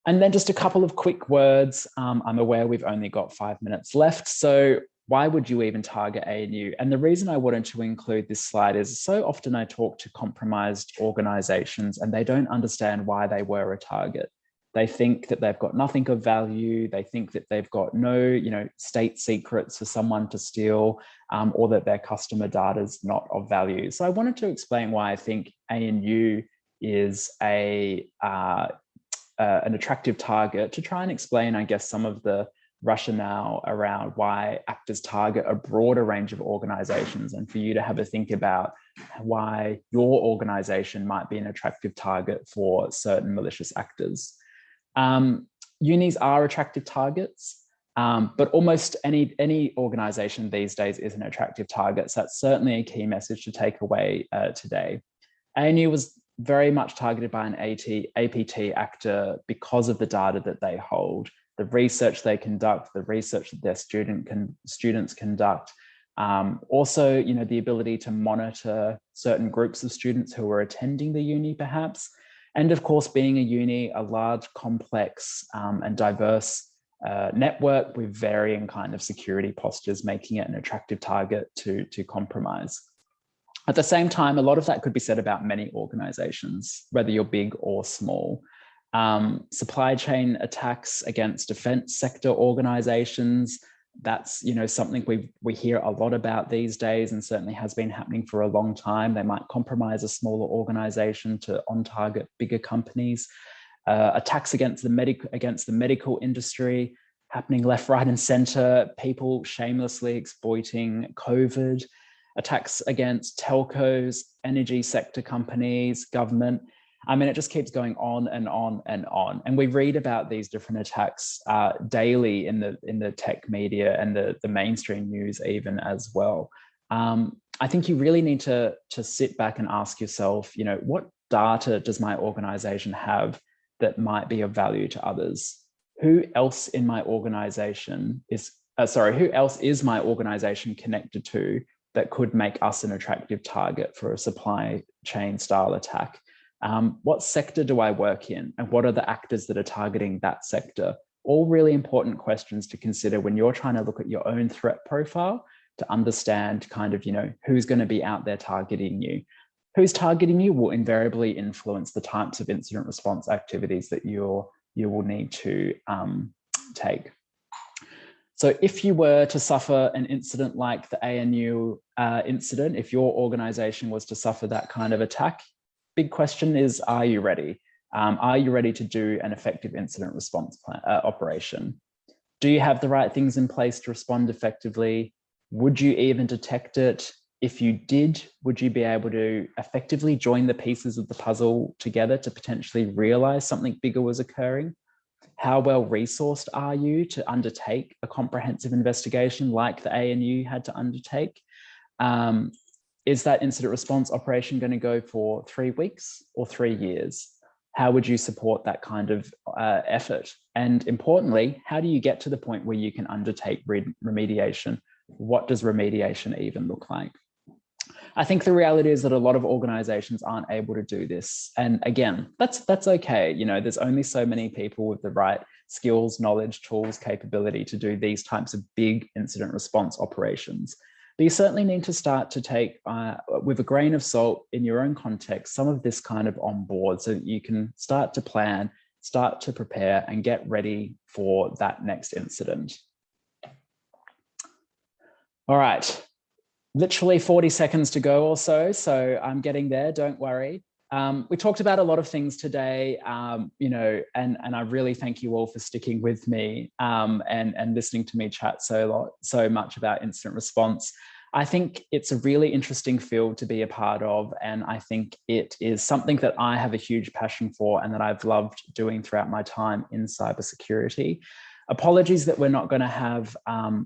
And then just a couple of quick words. I'm aware we've only got 5 minutes left. So why would you even target ANU? And the reason I wanted to include this slide is so often I talk to compromised organizations and they don't understand why they were a target. They think that they've got nothing of value. They think that they've got no, state secrets for someone to steal, or that their customer data is not of value. So I wanted to explain why I think ANU is an attractive target, to try and explain, I guess, some of the rationale around why actors target a broader range of organizations, and for you to have a think about why your organization might be an attractive target for certain malicious actors. Unis are attractive targets, but almost any organization these days is an attractive target. So that's certainly a key message to take away today. ANU was very much targeted by an APT actor because of the data that they hold, the research they conduct, the research that their students conduct. Also, the ability to monitor certain groups of students who are attending the uni perhaps. And of course, being a uni, a large, complex and diverse network with varying kind of security postures, making it an attractive target to compromise. At the same time, a lot of that could be said about many organizations, whether you're big or small. Supply chain attacks against defense sector organizations, that's something we hear a lot about these days, and certainly has been happening for a long time. They might compromise a smaller organization to on-target bigger companies. Attacks against the medical industry, happening left, right, and center. People shamelessly exploiting COVID. Attacks against telcos, energy sector companies, government. I mean, it just keeps going on and on and on. And we read about these different attacks daily in the tech media and the mainstream news even as well. I think you really need to sit back and ask yourself, what data does my organization have that might be of value to others? Who else in my organization who else is my organization connected to that could make us an attractive target for a supply chain style attack? What sector do I work in? And what are the actors that are targeting that sector? All really important questions to consider when you're trying to look at your own threat profile to understand kind of, who's going to be out there targeting you. Who's targeting you will invariably influence the types of incident response activities that you will need to take. So if you were to suffer an incident like the ANU incident, if your organization was to suffer that kind of attack, big question is, are you ready? Are you ready to do an effective incident response plan, operation? Do you have the right things in place to respond effectively? Would you even detect it? If you did, would you be able to effectively join the pieces of the puzzle together to potentially realize something bigger was occurring? How well resourced are you to undertake a comprehensive investigation like the ANU had to undertake? Is that incident response operation going to go for 3 weeks or 3 years? How would you support that kind of effort? And importantly, how do you get to the point where you can undertake remediation? What does remediation even look like? I think the reality is that a lot of organizations aren't able to do this. And again, that's okay. There's only so many people with the right skills, knowledge, tools, capability to do these types of big incident response operations. But you certainly need to start to take, with a grain of salt in your own context, some of this kind of on board so that you can start to plan, start to prepare and get ready for that next incident. All right. Literally 40 seconds to go or so I'm getting there, don't worry. We talked about a lot of things today, and I really thank you all for sticking with me and listening to me chat so much about incident response. I think it's a really interesting field to be a part of, and I think it is something that I have a huge passion for and that I've loved doing throughout my time in cybersecurity. Apologies that we're not going to have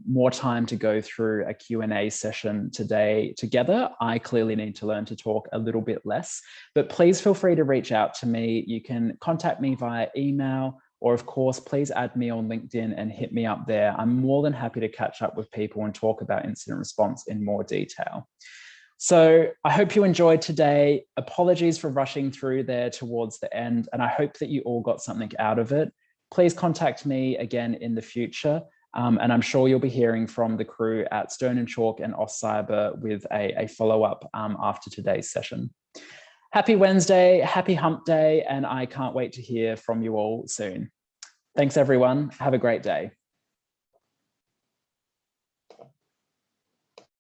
more time to go through a Q&A session today together. I clearly need to learn to talk a little bit less, but please feel free to reach out to me. You can contact me via email, or of course, please add me on LinkedIn and hit me up there. I'm more than happy to catch up with people and talk about incident response in more detail. So I hope you enjoyed today. Apologies for rushing through there towards the end, and I hope that you all got something out of it. Please contact me again in the future. And I'm sure you'll be hearing from the crew at Stone & Chalk and AustCyber with a follow-up after today's session. Happy Wednesday, happy hump day, and I can't wait to hear from you all soon. Thanks, everyone. Have a great day.